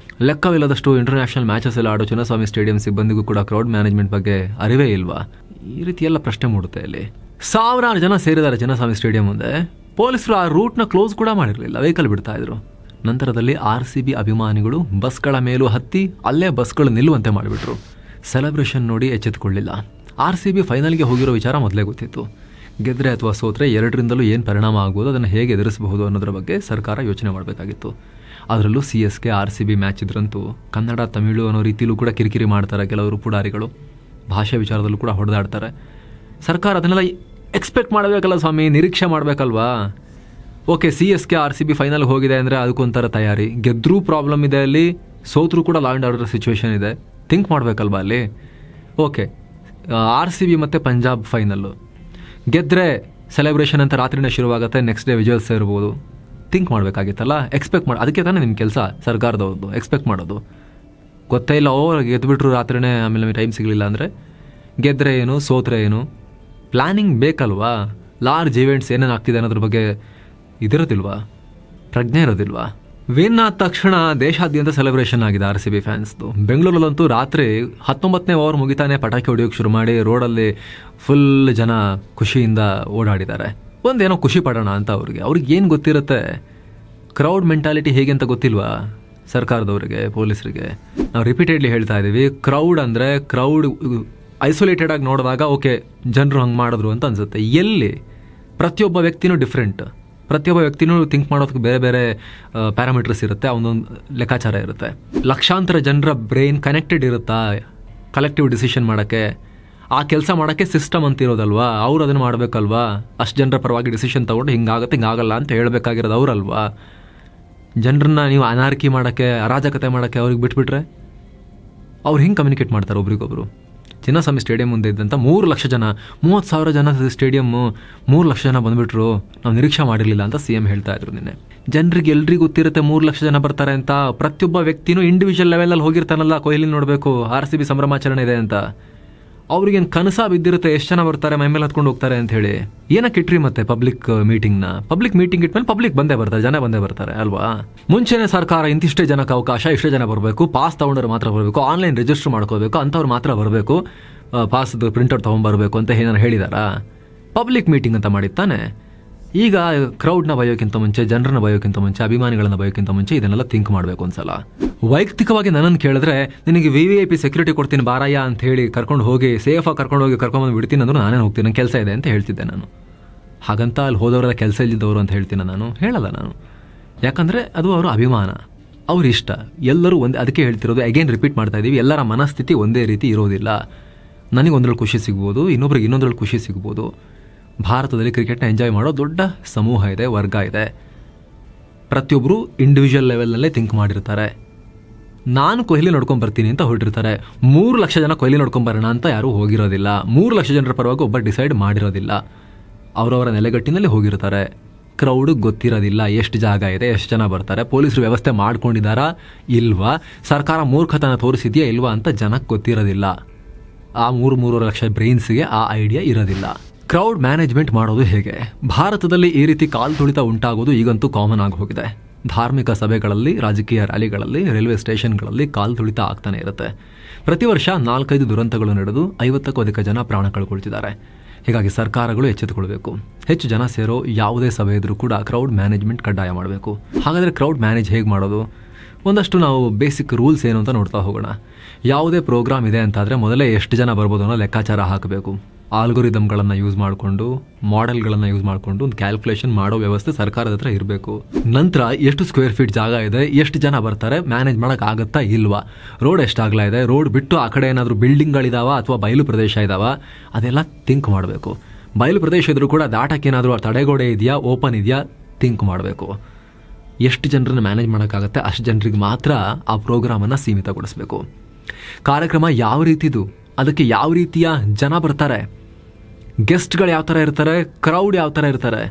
ಲೆಕ್ಕವಿಲ್ಲದಷ್ಟು ಇಂಟರ್ನ್ಯಾಷನಲ್ ಮ್ಯಾಚಸ್ ಎಲ್ಲ ಆಡೋ ಚಿನ್ನಸ್ವಾಮಿ ಸ್ಟೇಡಿಯಂ ಸಿಬ್ಬಂದಿಗೂ ಕೂಡ ಕ್ರೌಡ್ ಮ್ಯಾನೇಜ್ಮೆಂಟ್ ಬಗ್ಗೆ ಅರಿವೇ ಇಲ್ವಾ? ಈ ರೀತಿ ಎಲ್ಲ ಪ್ರಶ್ನೆ ಮೂಡುತ್ತೆ. ಇಲ್ಲಿ ಸಾವಿರಾರು ಜನ ಸೇರಿದ್ದಾರೆ ಚಿನ್ನಸ್ವಾಮಿ ಸ್ಟೇಡಿಯಂ ಮುಂದೆ. ಪೊಲೀಸರು ಆ ರೂಟ್ನ ಕ್ಲೋಸ್ ಕೂಡ ಮಾಡಿರಲಿಲ್ಲ, ವೆಹಿಕಲ್ ಬಿಡ್ತಾ ಇದ್ರು. ನಂತರದಲ್ಲಿ RCB ಅಭಿಮಾನಿಗಳು ಬಸ್ಗಳ ಮೇಲೂ ಹತ್ತಿ ಅಲ್ಲೇ ಬಸ್ಗಳು ನಿಲ್ಲುವಂತೆ ಮಾಡಿಬಿಟ್ರು. ಸೆಲೆಬ್ರೇಷನ್ ನೋಡಿ ಎಚ್ಚೆತ್ತುಕೊಳ್ಳಿಲ್ಲ. RCB ಫೈನಲ್ಗೆ ಹೋಗಿರೋ ವಿಚಾರ ಮೊದಲೇ ಗೊತ್ತಿತ್ತು. ಗೆದ್ರೆ ಅಥವಾ ಸೋತ್ರೆ ಎರಡರಿಂದಲೂ ಏನು ಪರಿಣಾಮ ಆಗ್ಬೋದು, ಅದನ್ನು ಹೇಗೆ ಎದುರಿಸಬಹುದು ಅನ್ನೋದ್ರ ಬಗ್ಗೆ ಸರ್ಕಾರ ಯೋಚನೆ ಮಾಡಬೇಕಾಗಿತ್ತು. ಅದರಲ್ಲೂ CSK RCB ಮ್ಯಾಚ್ ಇದ್ರಂತೂ ಕನ್ನಡ ತಮಿಳು ಅನ್ನೋ ರೀತಿಯಲ್ಲೂ ಕೂಡ ಕಿರಿಕಿರಿ ಮಾಡ್ತಾರೆ ಕೆಲವರು ಪುಡಾರಿಗಳು. ಭಾಷೆ ವಿಚಾರದಲ್ಲೂ ಕೂಡ ಹೊಡೆದಾಡ್ತಾರೆ. ಸರ್ಕಾರ ಅದನ್ನೆಲ್ಲ ಎಕ್ಸ್ಪೆಕ್ಟ್ ಮಾಡಬೇಕಲ್ಲ ಸ್ವಾಮಿ, ನಿರೀಕ್ಷೆ ಮಾಡಬೇಕಲ್ವಾ? ಓಕೆ, CSK RCB ಫೈನಲ್ ಹೋಗಿದೆ ಅಂದರೆ ಅದಕ್ಕೊಂಥರ ತಯಾರಿ. ಗೆದ್ರೂ ಪ್ರಾಬ್ಲಮ್ ಇದೆ ಅಲ್ಲಿ, ಸೋತ್ರೂ ಕೂಡ ಲಾ ಆ್ಯಂಡ್ ಆರ್ಡರ್ ಸಿಚುವೇಶನ್ ಇದೆ. ಥಿಂಕ್ ಮಾಡಬೇಕಲ್ವಾ ಅಲ್ಲಿ? ಓಕೆ, RCB ಮತ್ತು ಪಂಜಾಬ್ ಫೈನಲ್ಲು ಗೆದ್ದರೆ ಸೆಲೆಬ್ರೇಷನ್ ಅಂತ ರಾತ್ರಿನೇ ಶುರುವಾಗುತ್ತೆ, ನೆಕ್ಸ್ಟ್ ಡೇ ವಿಜುವಲ್ಸ್ ಇರ್ಬೋದು. ಥಿಂಕ್ ಮಾಡಬೇಕಾಗಿತ್ತಲ್ಲ, ಎಕ್ಸ್ಪೆಕ್ಟ್ ಮಾಡಿ. ಅದಕ್ಕೆ ತಾನೇ ನಿಮ್ಮ ಕೆಲಸ ಸರ್ಕಾರದವ್ರದ್ದು, ಎಕ್ಸ್ಪೆಕ್ಟ್ ಮಾಡೋದು. ಗೊತ್ತೇ ಇಲ್ಲ, ಗೆದ್ದುಬಿಟ್ರು ರಾತ್ರಿನೇ, ಆಮೇಲೆ ಟೈಮ್ ಸಿಗಲಿಲ್ಲ ಅಂದರೆ ಗೆದ್ದರೆ ಏನು, ಸೋತ್ರೆ ಏನು? ಪ್ಲ್ಯಾನಿಂಗ್ ಬೇಕಲ್ವಾ? ಲಾರ್ಜ್ ಈವೆಂಟ್ಸ್ ಏನೇನು ಆಗ್ತಿದೆ ಅನ್ನೋದ್ರ ಬಗ್ಗೆ ಇದಿರೋದಿಲ್ವಾ, ಪ್ರಜ್ಞೆ ಇರೋದಿಲ್ವಾ? ವಿನ್ ಆದ ತಕ್ಷಣ ದೇಶಾದ್ಯಂತ ಸೆಲೆಬ್ರೇಷನ್ ಆಗಿದೆ RCB ಫ್ಯಾನ್ಸ್ದು. ಬೆಂಗಳೂರಲ್ಲಂತೂ ರಾತ್ರಿ 19ನೇ ಓವರ್ ಮುಗಿತಾನೆ ಪಟಾಕಿ ಹೊಡೆಯೋಕ್ಕೆ ಶುರು ಮಾಡಿ ರೋಡಲ್ಲಿ ಫುಲ್ ಜನ ಖುಷಿಯಿಂದ ಓಡಾಡಿದ್ದಾರೆ. ಒಂದೇನೋ ಖುಷಿ ಪಡೋಣ ಅಂತ ಅವ್ರಿಗೆ ಏನು ಗೊತ್ತಿರುತ್ತೆ? ಕ್ರೌಡ್ ಮೆಂಟಾಲಿಟಿ ಹೇಗೆ ಅಂತ ಗೊತ್ತಿಲ್ವಾ ಸರ್ಕಾರದವರಿಗೆ, ಪೊಲೀಸರಿಗೆ? ನಾವು ರಿಪೀಟೆಡ್ಲಿ ಹೇಳ್ತಾ ಇದ್ದೀವಿ, ಕ್ರೌಡ್ ಅಂದರೆ ಕ್ರೌಡ್ ಐಸೋಲೇಟೆಡ್ ಆಗಿ ನೋಡಿದಾಗ ಓಕೆ ಜನರು ಹಂಗೆ ಮಾಡಿದ್ರು ಅಂತ ಅನ್ಸುತ್ತೆ. ಎಲ್ಲಿ? ಪ್ರತಿಯೊಬ್ಬ ವ್ಯಕ್ತಿನೂ ಡಿಫ್ರೆಂಟ್. ಪ್ರತಿಯೊಬ್ಬ ವ್ಯಕ್ತಿನೂ ಥಿಂಕ್ ಮಾಡೋದಕ್ಕೆ ಬೇರೆ ಬೇರೆ ಪ್ಯಾರಾಮೀಟರ್ಸ್ ಇರುತ್ತೆ, ಅವನೊಂದು ಲೆಕ್ಕಾಚಾರ ಇರುತ್ತೆ. ಲಕ್ಷಾಂತರ ಜನರ ಬ್ರೈನ್ ಕನೆಕ್ಟೆಡ್ ಇರುತ್ತಾ ಕಲೆಕ್ಟಿವ್ ಡಿಸಿಷನ್ ಮಾಡೋಕ್ಕೆ? ಆ ಕೆಲಸ ಮಾಡೋಕ್ಕೆ ಸಿಸ್ಟಮ್ ಅಂತಿರೋದಲ್ವಾ, ಅವ್ರು ಅದನ್ನು ಮಾಡಬೇಕಲ್ವಾ? ಅಷ್ಟು ಜನರ ಪರವಾಗಿ ಡಿಸಿಷನ್ ತೊಗೊಂಡು ಹಿಂಗಾಗುತ್ತೆ ಹಿಂಗಾಗಲ್ಲ ಅಂತ ಹೇಳಬೇಕಾಗಿರೋದು ಅವರಲ್ವಾ? ಜನರನ್ನ ನೀವು ಅನಾರ್ಕಿ ಮಾಡೋಕ್ಕೆ, ಅರಾಜಕತೆ ಮಾಡೋಕ್ಕೆ ಅವ್ರಿಗೆ ಬಿಟ್ಬಿಟ್ರೆ ಅವ್ರು ಹಿಂಗೆ ಕಮ್ಯುನಿಕೇಟ್ ಮಾಡ್ತಾರೆ ಒಬ್ರಿಗೊಬ್ರು? ಚಿನ್ನಸ್ವಾಮಿ ಸ್ಟೇಡಿಯಂ ಮುಂದೆ ಇದ್ದಂಥ 3 ಲಕ್ಷ ಜನ, 30,000 ಜನ ಸ್ಟೇಡಿಯಮ್ಮು, 3 ಲಕ್ಷ ಜನ ಬಂದುಬಿಟ್ರು, ನಾವು ನಿರೀಕ್ಷೆ ಮಾಡಿರಲಿಲ್ಲ ಅಂತ CM ಹೇಳ್ತಾ ಇದ್ರು ನಿನ್ನೆ. ಜನರಿಗೆ ಎಲ್ರಿಗೂ ಗೊತ್ತಿರುತ್ತೆ 3 ಲಕ್ಷ ಜನ ಬರ್ತಾರೆ ಅಂತ. ಪ್ರತಿಯೊಬ್ಬ ವ್ಯಕ್ತಿನೂ ಇಂಡಿವಿಜುವಲ್ ಲೆವೆಲಲ್ಲಿ ಹೋಗಿರ್ತಾನಲ್ಲ, ಕೊಹ್ಲಿ ನೋಡಬೇಕು, RCB ಸಂಭ್ರಮಾಚರಣೆ ಇದೆ ಅಂತ. ಅವ್ರಿಗೇನು ಕನಸ ಬಿದ್ದಿರುತ್ತೆ ಎಷ್ಟು ಜನ ಬರ್ತಾರೆ, ಮೈಮೇಲೆ ಹತ್ಕೊಂಡು ಹೋಗ್ತಾರೆ ಅಂತ ಹೇಳಿ. ಏನಕ್ಕೆ ಇಟ್ರಿ ಮತ್ತೆ ಪಬ್ಲಿಕ್ ಮೀಟಿಂಗ್ ಇಟ್ಮೇಲೆ ಪಬ್ಲಿಕ್ ಬಂದೇ ಬರ್ತಾರೆ, ಜನ ಬಂದೇ ಬರ್ತಾರೆ ಅಲ್ವಾ? ಮುಂಚೆನೇ ಸರ್ಕಾರ ಇಂತಿಷ್ಟೇ ಜನಕ್ಕೆ ಅವಕಾಶ, ಇಷ್ಟೇ ಜನ ಬರಬೇಕು, ಪಾಸ್ ತೊಗೊಂಡ್ರೆ ಮಾತ್ರ ಬರಬೇಕು, ಆನ್ಲೈನ್ ರಿಜಿಸ್ಟರ್ ಮಾಡ್ಕೋಬೇಕು, ಅಂಥವ್ರು ಮಾತ್ರ ಬರಬೇಕು, ಪಾಸ್ದು ಪ್ರಿಂಟೌಟ್ ತೊಗೊಂಬರ್ಬೇಕು ಅಂತ ಏನಾರು ಹೇಳಿದಾರಾ? ಪಬ್ಲಿಕ್ ಮೀಟಿಂಗ್ ಅಂತ ಮಾಡಿತ್ತಾನೆ. ಈಗ ಕ್ರೌಡ್ನ ಬಯೋಕ್ಕಿಂತ ಮುಂಚೆ, ಜನರನ್ನ ಬಯೋಕ್ಕಿಂತ ಮುಂಚೆ, ಅಭಿಮಾನಿಗಳನ್ನ ಬಯೋಕ್ಕಿಂತ ಮುಂಚೆ ಇದನ್ನೆಲ್ಲ ಥಿಂಕ್ ಮಾಡಬೇಕು ಒಂದ್ಸಲ. ವೈಯಕ್ತಿಕವಾಗಿ ನನ್ನನ್ನು ಕೇಳಿದ್ರೆ ನಿನಗೆ VIP ಸೆಕ್ಯೂರಿಟಿ ಕೊಡ್ತೀನಿ ಬಾರಯ್ಯ ಅಂತ ಹೇಳಿ ಕರ್ಕೊಂಡು ಹೋಗಿ ಸೇಫಾಗಿ ಕರ್ಕೊಂಡ್ಬಂದು ಬಿಡ್ತೀನಿ ಅಂದ್ರೂ ನಾನೇ ಹೋಗ್ತೀನಿ, ನಂಗೆ ಕೆಲಸ ಇದೆ ಅಂತ ಹೇಳ್ತಿದ್ದೆ ನಾನು. ಹಾಗಂತ ಅಲ್ಲಿ ಹೋದವರೆಲ್ಲ ಕೆಲಸ ಇಲ್ಲದವರು ಅಂತ ಹೇಳ್ತೀನಿ ನಾನು? ಹೇಳಲ್ಲ ನಾನು. ಯಾಕಂದರೆ ಅದು ಅವರ ಅಭಿಮಾನ, ಅವ್ರ ಇಷ್ಟ. ಎಲ್ಲರೂ ಒಂದೇ. ಅದಕ್ಕೆ ಹೇಳ್ತಿರೋದು, ಅಗೇನ್ ರಿಪೀಟ್ ಮಾಡ್ತಾ ಇದ್ದೀವಿ, ಎಲ್ಲರ ಮನಸ್ಥಿತಿ ಒಂದೇ ರೀತಿ ಇರೋದಿಲ್ಲ. ನನಗೆ ಒಂದ್ರಲ್ಲಿ ಖುಷಿ ಸಿಗ್ಬೋದು, ಇನ್ನೊಬ್ರಿಗೆ ಇನ್ನೊಂದ್ರಲ್ಲಿ ಖುಷಿ ಸಿಗ್ಬೋದು. ಭಾರತದಲ್ಲಿ ಕ್ರಿಕೆಟ್ನ ಎಂಜಾಯ್ ಮಾಡೋ ದೊಡ್ಡ ಸಮೂಹ ಇದೆ, ವರ್ಗ ಇದೆ. ಪ್ರತಿಯೊಬ್ಬರು ಇಂಡಿವಿಜುವಲ್ ಲೆವೆಲ್ನಲ್ಲೇ ಥಿಂಕ್ ಮಾಡಿರ್ತಾರೆ. ನಾನು ಕೊಹ್ಲಿ ನೋಡ್ಕೊಂಡು ಬರ್ತೀನಿ ಅಂತ ಹೊರಟಿರ್ತಾರೆ. 3 ಲಕ್ಷ ಜನ ಕೊಹ್ಲಿ ನೋಡ್ಕೊಂಬರೋಣ ಅಂತ ಯಾರೂ ಹೋಗಿರೋದಿಲ್ಲ. 3 ಲಕ್ಷ ಜನರ ಪರವಾಗಿ ಒಬ್ಬ ಡಿಸೈಡ್ ಮಾಡಿರೋದಿಲ್ಲ. ಅವರವರ ನೆಲೆಗಟ್ಟಿನಲ್ಲಿ ಹೋಗಿರ್ತಾರೆ. ಕ್ರೌಡಿಗೆ ಗೊತ್ತಿರೋದಿಲ್ಲ ಎಷ್ಟು ಜಾಗ ಇದೆ, ಎಷ್ಟು ಜನ ಬರ್ತಾರೆ, ಪೊಲೀಸರು ವ್ಯವಸ್ಥೆ ಮಾಡ್ಕೊಂಡಿದ್ದಾರಾ ಇಲ್ವಾ, ಸರ್ಕಾರ ಮೂರ್ಖತನ ತೋರಿಸಿದೆಯಾ ಇಲ್ವಾ ಅಂತ ಜನಕ್ಕೆ ಗೊತ್ತಿರೋದಿಲ್ಲ. ಆ 3 ಲಕ್ಷ ಬ್ರೈನ್ಸ್ಗೆ ಆ ಐಡಿಯಾ ಇರೋದಿಲ್ಲ. ಕ್ರೌಡ್ ಮ್ಯಾನೇಜ್ಮೆಂಟ್ ಮಾಡೋದು ಹೇಗೆ? ಭಾರತದಲ್ಲಿ ಈ ರೀತಿ ಕಾಲ್ ತುಳಿತ ಉಂಟಾಗೋದು ಈಗಂತೂ ಕಾಮನ್ ಆಗಿ ಹೋಗಿದೆ. ಧಾರ್ಮಿಕ ಸಭೆಗಳಲ್ಲಿ, ರಾಜಕೀಯ ರ್ಯಾಲಿಗಳಲ್ಲಿ, ರೈಲ್ವೆ ಸ್ಟೇಷನ್ಗಳಲ್ಲಿ ಕಾಲ್ ತುಳಿತ ಆಗ್ತಾನೆ ಇರುತ್ತೆ. ಪ್ರತಿ ವರ್ಷ 4-5 ದುರಂತಗಳು ನಡೆದು 50ಕ್ಕೂ ಅಧಿಕ ಜನ ಪ್ರಾಣ ಕಳ್ಕೊಳ್ತಿದ್ದಾರೆ. ಹೀಗಾಗಿ ಸರ್ಕಾರಗಳು ಎಚ್ಚೆತ್ತುಕೊಳ್ಬೇಕು. ಹೆಚ್ಚು ಜನ ಸೇರೋ ಯಾವುದೇ ಸಭೆ ಇದ್ರೂ ಕೂಡ ಕ್ರೌಡ್ ಮ್ಯಾನೇಜ್ಮೆಂಟ್ ಕಡ್ಡಾಯ ಮಾಡಬೇಕು. ಹಾಗಾದರೆ ಕ್ರೌಡ್ ಮ್ಯಾನೇಜ್ ಹೇಗೆ ಮಾಡೋದು? ಒಂದಷ್ಟು ನಾವು ಬೇಸಿಕ್ ರೂಲ್ಸ್ ಏನು ಅಂತ ನೋಡ್ತಾ ಹೋಗೋಣ. ಯಾವುದೇ ಪ್ರೋಗ್ರಾಮ್ ಇದೆ ಅಂತಾದರೆ ಮೊದಲೇ ಎಷ್ಟು ಜನ ಬರ್ಬೋದು ಅನ್ನೋ ಲೆಕ್ಕಾಚಾರ ಹಾಕಬೇಕು. ಆಲ್ಗೊರಿದಮ್ಗಳನ್ನು ಯೂಸ್ ಮಾಡಿಕೊಂಡು, ಮಾಡೆಲ್ಗಳನ್ನು ಯೂಸ್ ಮಾಡಿಕೊಂಡು ಒಂದು ಕ್ಯಾಲ್ಕುಲೇಷನ್ ಮಾಡೋ ವ್ಯವಸ್ಥೆ ಸರ್ಕಾರದ ಹತ್ರ ಇರಬೇಕು. ನಂತರ ಎಷ್ಟು ಸ್ಕ್ವೇರ್ ಫೀಟ್ ಜಾಗ ಇದೆ, ಎಷ್ಟು ಜನ ಬರ್ತಾರೆ, ಮ್ಯಾನೇಜ್ ಮಾಡೋಕ್ಕಾಗತ್ತಾ ಇಲ್ವಾ, ರೋಡ್ ಎಷ್ಟಾಗಲ ಇದೆ, ರೋಡ್ ಬಿಟ್ಟು ಆ ಕಡೆ ಏನಾದರೂ ಬಿಲ್ಡಿಂಗ್ಗಳಿದಾವ ಅಥವಾ ಬಯಲು ಪ್ರದೇಶ ಇದಾವ, ಅದೆಲ್ಲ ಥಿಂಕ್ ಮಾಡಬೇಕು. ಬಯಲು ಪ್ರದೇಶ ಇದ್ರೂ ಕೂಡ ದಾಟಕ್ಕೇನಾದರೂ ತಡೆಗೋಡೆ ಇದೆಯಾ, ಓಪನ್ ಇದೆಯಾ, ಥಿಂಕ್ ಮಾಡಬೇಕು. ಎಷ್ಟು ಜನರನ್ನು ಮ್ಯಾನೇಜ್ ಮಾಡೋಕ್ಕಾಗತ್ತೆ ಅಷ್ಟು ಜನರಿಗೆ ಮಾತ್ರ ಆ ಪ್ರೋಗ್ರಾಮನ್ನು ಸೀಮಿತಗೊಳಿಸಬೇಕು. ಕಾರ್ಯಕ್ರಮ ಯಾವ ರೀತಿದು, ಅದಕ್ಕೆ ಯಾವ ರೀತಿಯ ಜನ ಬರ್ತಾರೆ, ಗೆಸ್ಟ್ಗಳು ಯಾವ ಥರ ಇರ್ತಾರೆ, ಕ್ರೌಡ್ ಯಾವ ಥರ ಇರ್ತಾರೆ,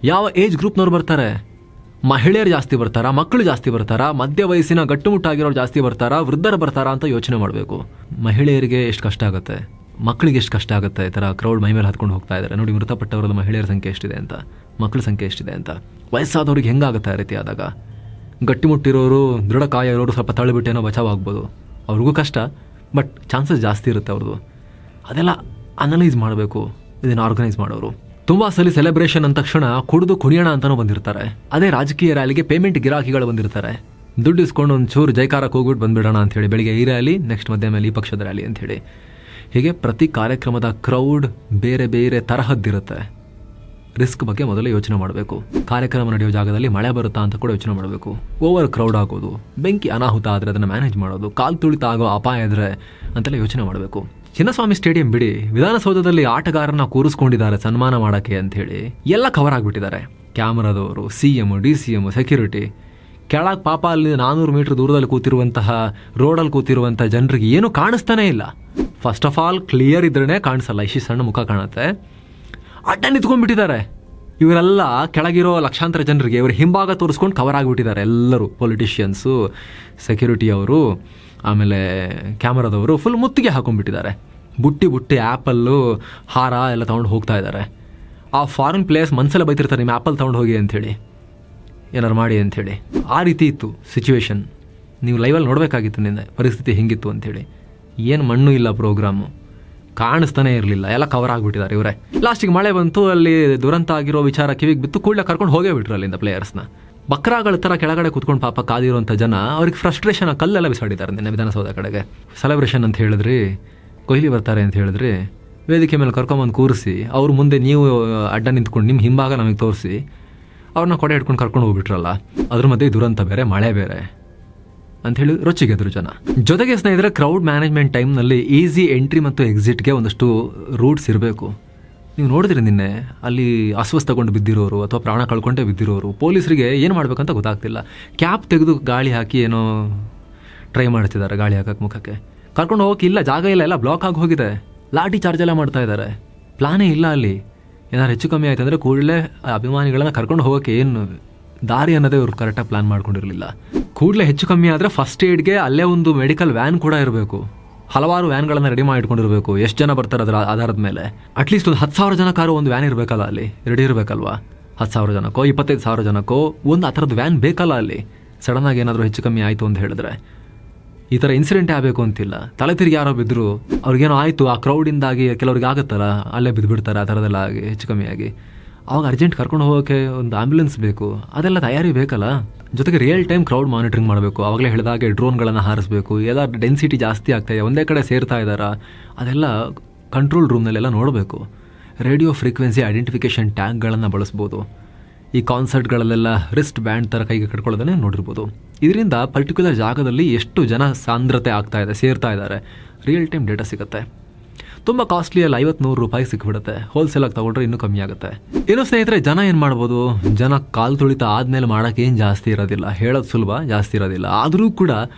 ಯಾವ ಏಜ್ ಗ್ರೂಪ್ನವ್ರು ಬರ್ತಾರೆ, ಮಹಿಳೆಯರು ಜಾಸ್ತಿ ಬರ್ತಾರಾ, ಮಕ್ಕಳು ಜಾಸ್ತಿ ಬರ್ತಾರಾ, ಮಧ್ಯ ವಯಸ್ಸಿನ ಗಟ್ಟುಮುಟ್ಟಾಗಿರೋರು ಜಾಸ್ತಿ ಬರ್ತಾರಾ, ವೃದ್ಧರು ಬರ್ತಾರಾ ಅಂತ ಯೋಚನೆ ಮಾಡಬೇಕು. ಮಹಿಳೆಯರಿಗೆ ಎಷ್ಟು ಕಷ್ಟ ಆಗುತ್ತೆ, ಮಕ್ಕಳಿಗೆ ಎಷ್ಟು ಕಷ್ಟ ಆಗುತ್ತೆ. ಈ ಥರ ಕ್ರೌಡ್ ಮೈ ಮೇಲೆ ಹತ್ಕೊಂಡು ಹೋಗ್ತಾ ಇದ್ದಾರೆ ನೋಡಿ. ಮೃತಪಟ್ಟವರದ ಮಹಿಳೆಯರ ಸಂಖ್ಯೆ ಎಷ್ಟಿದೆ ಅಂತ, ಮಕ್ಕಳ ಸಂಖ್ಯೆ ಎಷ್ಟಿದೆ ಅಂತ. ವಯಸ್ಸಾದವ್ರಿಗೆ ಹೆಂಗಾಗುತ್ತೆ ಆ ರೀತಿ ಆದಾಗ? ಗಟ್ಟಿಮುಟ್ಟಿರೋರು, ದೃಢಕಾಯ ಇರೋರು ಸ್ವಲ್ಪ ತಳ್ಳಿಬಿಟ್ಟೇನೋ ಬಚಾವಾಗ್ಬೋದು, ಅವ್ರಿಗೂ ಕಷ್ಟ, ಬಟ್ ಚಾನ್ಸಸ್ ಜಾಸ್ತಿ ಇರುತ್ತೆ ಅವ್ರದ್ದು. ಅದೆಲ್ಲ ಅನಲೈಸ್ ಮಾಡಬೇಕು ಇದನ್ನು ಆರ್ಗನೈಸ್ ಮಾಡೋರು. ತುಂಬ ಸಲ ಸೆಲೆಬ್ರೇಷನ್ ಅಂದ ತಕ್ಷಣ ಕುಡಿದು ಕುಣಿಯೋಣ ಅಂತಲೂ ಬಂದಿರ್ತಾರೆ. ಅದೇ ರಾಜಕೀಯ ರ್ಯಾಲಿಗೆ ಪೇಮೆಂಟ್ ಗಿರಾಕಿಗಳು ಬಂದಿರ್ತಾರೆ. ದುಡ್ಡು ಇಸ್ಕೊಂಡು ಒಂಚೂರು ಜೈಕಾರಕ್ಕೆ ಹೋಗ್ಬಿಟ್ಟು ಬಂದ್ಬಿಡೋಣ ಅಂಥೇಳಿ, ಬೆಳಿಗ್ಗೆ ಈ ರ್ಯಾಲಿ, ನೆಕ್ಸ್ಟ್ ಮಧ್ಯ ಮೇಲೆ ಈ ಪಕ್ಷದ ರ್ಯಾಲಿ ಅಂಥೇಳಿ. ಹೀಗೆ ಪ್ರತಿ ಕಾರ್ಯಕ್ರಮದ ಕ್ರೌಡ್ ಬೇರೆ ಬೇರೆ ತರಹದ್ದಿರುತ್ತೆ. ರಿಸ್ಕ್ ಬಗ್ಗೆ ಮೊದಲೇ ಯೋಚನೆ ಮಾಡಬೇಕು. ಕಾರ್ಯಕ್ರಮ ನಡೆಯೋ ಜಾಗದಲ್ಲಿ ಮಳೆ ಬರುತ್ತಾ ಅಂತ ಕೂಡ ಯೋಚನೆ ಮಾಡಬೇಕು. ಓವರ್ ಕ್ರೌಡ್ ಆಗೋದು, ಬೆಂಕಿ ಅನಾಹುತ ಆದರೆ ಅದನ್ನು ಮ್ಯಾನೇಜ್ ಮಾಡೋದು, ಕಾಲು ತುಳಿತ ಆಗೋ ಅಪಾಯ ಇದ್ರೆ ಅಂತೆಲ್ಲ ಯೋಚನೆ ಮಾಡಬೇಕು. ಚಿನ್ನಸ್ವಾಮಿ ಸ್ಟೇಡಿಯಂ ಬಿಡಿ, ವಿಧಾನಸೌಧದಲ್ಲಿ ಆಟಗಾರನ ಕೂರಿಸ್ಕೊಂಡಿದ್ದಾರೆ ಸನ್ಮಾನ ಮಾಡೋಕ್ಕೆ ಅಂಥೇಳಿ ಎಲ್ಲ ಕವರ್ ಆಗಿಬಿಟ್ಟಿದ್ದಾರೆ. ಕ್ಯಾಮರಾದವರು, CM, DCM, security. ಕೆಳಗೆ ಪಾಪ ಅಲ್ಲಿ 400 ಮೀಟರ್ ದೂರದಲ್ಲಿ ಕೂತಿರುವಂತಹ, ರೋಡಲ್ಲಿ ಕೂತಿರುವಂಥ ಜನರಿಗೆ ಏನು ಕಾಣಿಸ್ತಾನೇ ಇಲ್ಲ. ಫಸ್ಟ್ ಆಫ್ ಆಲ್ ಕ್ಲಿಯರ್ ಇದ್ರೇ ಕಾಣಿಸಲ್ಲ, ಇಷ್ಟು ಸಣ್ಣ ಮುಖ ಕಾಣುತ್ತೆ. ಅಡ್ಡ ನಿಂತ್ಕೊಂಡ್ಬಿಟ್ಟಿದ್ದಾರೆ. ಇವರೆಲ್ಲ ಕೆಳಗಿರೋ ಲಕ್ಷಾಂತರ ಜನರಿಗೆ ಇವರು ಹಿಂಭಾಗ ತೋರಿಸ್ಕೊಂಡು ಕವರ್ ಆಗಿಬಿಟ್ಟಿದ್ದಾರೆ. ಎಲ್ಲರೂ ಪೊಲಿಟಿಷಿಯನ್ಸು, ಸೆಕ್ಯೂರಿಟಿ ಅವರು, ಆಮೇಲೆ ಕ್ಯಾಮರಾದವರು ಫುಲ್ ಮುತ್ತಿಗೆ ಹಾಕೊಂಡ್ಬಿಟ್ಟಿದ್ದಾರೆ. ಬುಟ್ಟಿ ಆ್ಯಪಲ್ಲು, ಹಾರ ಎಲ್ಲ ತೊಗೊಂಡು ಹೋಗ್ತಾ ಇದ್ದಾರೆ. ಆ ಫಾರಿನ್ ಪ್ಲೇಯರ್ಸ್ ಮನಸ್ಸೆಲ್ಲ ಬೈತಿರ್ತಾರೆ, ನಿಮ್ಮ ಆ್ಯಪಲ್ ತೊಗೊಂಡು ಹೋಗಿ ಅಂಥೇಳಿ, ಏನಾರು ಮಾಡಿ ಅಂಥೇಳಿ. ಆ ರೀತಿ ಇತ್ತು ಸಿಚುವೇಶನ್. ನೀವು ಲೈವಲ್ಲಿ ನೋಡಬೇಕಾಗಿತ್ತು ನಿನ್ನೆ ಪರಿಸ್ಥಿತಿ ಹೆಂಗಿತ್ತು ಅಂಥೇಳಿ. ಏನು ಮಣ್ಣು ಇಲ್ಲ, ಪ್ರೋಗ್ರಾಮು ಕಾಣಿಸ್ತಾನೆ ಇರಲಿಲ್ಲ, ಎಲ್ಲ ಕವರ್ ಆಗಿಬಿಟ್ಟಿದ್ದಾರೆ ಇವರೇ. ಲಾಸ್ಟಿಗೆ ಮಳೆ ಬಂತು, ಅಲ್ಲಿ ದುರಂತ ಆಗಿರೋ ವಿಚಾರ ಕಿವಿಗೆ ಬಿತ್ತು, ಕೂಡಲೇ ಕರ್ಕೊಂಡು ಹೋಗೇ ಬಿಟ್ರು ಅಲ್ಲಿಂದ ಪ್ಲೇಯರ್ಸ್ನ. ಬಕ್ರಾಗಳ ಥರ ಕೆಳಗಡೆ ಕೂತ್ಕೊಂಡು ಪಾಪ ಕಾದಿರುವಂಥ ಜನ, ಅವ್ರಿಗೆ ಫ್ರಸ್ಟ್ರೇಷನ್ ಕಲ್ಲೆಲ್ಲ ಬಿಸಾಡಿದ್ದಾರೆ ನಿನ್ನೆ ವಿಧಾನಸೌಧ ಕಡೆಗೆ. ಸೆಲೆಬ್ರೇಷನ್ ಅಂತ ಹೇಳಿದ್ರಿ, ಕೊಹ್ಲಿ ಬರ್ತಾರೆ ಅಂತ ಹೇಳಿದ್ರಿ, ವೇದಿಕೆ ಮೇಲೆ ಕರ್ಕೊಂಬಂದು ಕೂರಿಸಿ, ಅವ್ರ ಮುಂದೆ ನೀವು ಅಡ್ಡ ನಿಂತ್ಕೊಂಡು ನಿಮ್ಮ ಹಿಂಭಾಗ ನಮಗೆ ತೋರಿಸಿ ಅವ್ರನ್ನ ಕೊಡೆ ಹಿಡ್ಕೊಂಡು ಕರ್ಕೊಂಡು ಹೋಗ್ಬಿಟ್ರಲ್ಲ. ಅದ್ರ ಮಧ್ಯೆ ದುರಂತ ಬೇರೆ, ಮಳೆ ಬೇರೆ ಅಂಥೇಳಿ ರೊಚ್ಚಿಗೆದ್ರು ಜನ. ಜೊತೆಗೆ ಸ್ನೇಹಿತರೆ, ಕ್ರೌಡ್ ಮ್ಯಾನೇಜ್ಮೆಂಟ್ ಟೈಮ್ನಲ್ಲಿ ಈಸಿ ಎಂಟ್ರಿ ಮತ್ತು ಎಕ್ಸಿಟ್ಗೆ ಒಂದಷ್ಟು ರೂಟ್ಸ್ ಇರಬೇಕು. ನೀವು ನೋಡಿದ್ರಿ ನಿನ್ನೆ ಅಲ್ಲಿ ಅಸ್ವಸ್ಥಗೊಂಡು ಬಿದ್ದಿರೋರು ಅಥವಾ ಪ್ರಾಣ ಕಳ್ಕೊಂಡೇ ಬಿದ್ದಿರೋರು, ಪೊಲೀಸರಿಗೆ ಏನು ಮಾಡಬೇಕಂತ ಗೊತ್ತಾಗ್ತಿಲ್ಲ. ಕ್ಯಾಪ್ ತೆಗೆದು ಗಾಳಿ ಹಾಕಿ ಏನೋ ಟ್ರೈ ಮಾಡ್ತಿದ್ದಾರೆ, ಗಾಳಿ ಹಾಕಕ್ಕೆ ಮುಖಕ್ಕೆ. ಕರ್ಕೊಂಡು ಹೋಗೋಕೆ ಇಲ್ಲ, ಜಾಗ ಇಲ್ಲ, ಎಲ್ಲ ಬ್ಲಾಕ್ ಆಗಿ ಹೋಗಿದೆ. ಲಾಠಿ ಚಾರ್ಜ್ ಎಲ್ಲ ಮಾಡ್ತಾ ಇದ್ದಾರೆ. ಪ್ಲಾನೇ ಇಲ್ಲ ಅಲ್ಲಿ. ಏನಾದ್ರು ಹೆಚ್ಚು ಕಮ್ಮಿ ಆಯ್ತು ಅಂದರೆ ಕೂಡಲೇ ಅಭಿಮಾನಿಗಳನ್ನ ಕರ್ಕೊಂಡು ಹೋಗೋಕ್ಕೆ ಏನು ದಾರಿ ಅನ್ನೋದೇ ಇವ್ರು ಕರೆಕ್ಟಾಗಿ ಪ್ಲಾನ್ ಮಾಡ್ಕೊಂಡಿರಲಿಲ್ಲ. ಕೂಡಲೇ ಹೆಚ್ಚು ಕಮ್ಮಿ ಆದರೆ ಫಸ್ಟ್ ಏಡ್ಗೆ ಅಲ್ಲೇ ಒಂದು ಮೆಡಿಕಲ್ ವ್ಯಾನ್ ಕೂಡ ಇರಬೇಕು. ಹಲವಾರು ವ್ಯಾನ್ಗಳನ್ನು ರೆಡಿ ಮಾಡಿ ಇಟ್ಕೊಂಡಿರಬೇಕು. ಎಷ್ಟು ಜನ ಬರ್ತಾರೆ ಅದರ ಆಧಾರದ ಮೇಲೆ. ಅಟ್ಲೀಸ್ಟ್ ಒಂದು 10,000 ಜನಕ್ಕಾರು ಒಂದು ವ್ಯಾನ್ ಇರಬೇಕಲ್ಲ, ಅಲ್ಲಿ ರೆಡಿ ಇರಬೇಕಲ್ವಾ. 10,000 ಜನಕ್ಕೋ 25,000 ಜನಕ್ಕೋ ಒಂದು ಆ ಥರದ್ದು ವ್ಯಾನ್ ಬೇಕಲ್ಲ ಅಲ್ಲಿ. ಸಡನ್ನಾಗಿ ಏನಾದರೂ ಹೆಚ್ಚು ಕಮ್ಮಿ ಆಯಿತು ಅಂತ ಹೇಳಿದ್ರೆ, ಈ ಥರ ಇನ್ಸಿಡೆಂಟೇ ಆಗಬೇಕು ಅಂತಿಲ್ಲ. ತಲೆ ತಿರುಗಿ ಯಾರೋ ಬಿದ್ದರು, ಅವ್ರಿಗೇನೋ ಆಯಿತು, ಆ ಕ್ರೌಡಿಂದಾಗಿ ಕೆಲವ್ರಿಗೆ ಆಗುತ್ತಲ್ಲ, ಅಲ್ಲೇ ಬಿದ್ದುಬಿಡ್ತಾರೆ ಆ ಥರದೆಲ್ಲ ಆಗಿ ಹೆಚ್ಚು ಕಮ್ಮಿ ಆಗಿ. ಅವಾಗ ಅರ್ಜೆಂಟ್ ಕರ್ಕೊಂಡು ಹೋಗೋಕ್ಕೆ ಒಂದು ಆಂಬ್ಯುಲೆನ್ಸ್ ಬೇಕು, ಅದೆಲ್ಲ ತಯಾರಿ ಬೇಕಲ್ಲ. ಜೊತೆಗೆ ರಿಯಲ್ ಟೈಮ್ ಕ್ರೌಡ್ ಮಾನಿಟರಿಂಗ್ ಮಾಡಬೇಕು. ಆವಾಗಲೇ ಹೇಳಿದಾಗೆ ಡ್ರೋನ್ಗಳನ್ನು ಹಾರಿಸಬೇಕು. ಎಲ್ಲ ಡೆನ್ಸಿಟಿ ಜಾಸ್ತಿ ಆಗ್ತಾಯಿದೆ, ಒಂದೇ ಕಡೆ ಸೇರ್ತಾ ಇದ್ದಾರಾ, ಅದೆಲ್ಲ ಕಂಟ್ರೋಲ್ ರೂಮ್ನಲ್ಲೆಲ್ಲ ನೋಡಬೇಕು. ರೇಡಿಯೋ ಫ್ರೀಕ್ವೆನ್ಸಿ ಐಡೆಂಟಿಫಿಕೇಷನ್ ಟ್ಯಾಗ್ಗಳನ್ನು ಬಳಸ್ಬೋದು. ಈ ಕಾನ್ಸರ್ಟ್ಗಳಲ್ಲೆಲ್ಲ ರಿಸ್ಟ್ ಬ್ಯಾಂಡ್ ಥರ ಕೈಗೆ ಕಟ್ಕೊಳ್ಳೋದನ್ನೇ ನೋಡಿರ್ಬೋದು. ಇದರಿಂದ ಪರ್ಟಿಕ್ಯುಲರ್ ಜಾಗದಲ್ಲಿ ಎಷ್ಟು ಜನ ಸಾಂದ್ರತೆ ಆಗ್ತಾ ಇದೆ, ಸೇರ್ತಾ ಇದ್ದಾರೆ, ರಿಯಲ್ ಟೈಮ್ ಡೇಟಾ ಸಿಗುತ್ತೆ. ತುಂಬ ಕಾಸ್ಟ್ಲಿಯಲ್ಲಿ 50-100 ರೂಪಾಯಿ ಸಿಕ್ಬಿಡುತ್ತೆ. ಹೋಲ್ಸೇಲಾಗಿ ತಗೊಂಡ್ರೆ ಇನ್ನೂ ಕಮ್ಮಿ ಆಗುತ್ತೆ. ಇನ್ನು ಸ್ನೇಹಿತರೆ, ಜನ ಏನು ಮಾಡ್ಬೋದು, ಜನ ಕಾಲು ತುಳಿತ ಆದಮೇಲೆ ಮಾಡೋಕ್ಕೆ ಏನು ಜಾಸ್ತಿ ಇರೋದಿಲ್ಲ, ಹೇಳೋದು ಸುಲಭ, ಜಾಸ್ತಿ ಇರೋದಿಲ್ಲ. ಆದರೂ ಕೂಡ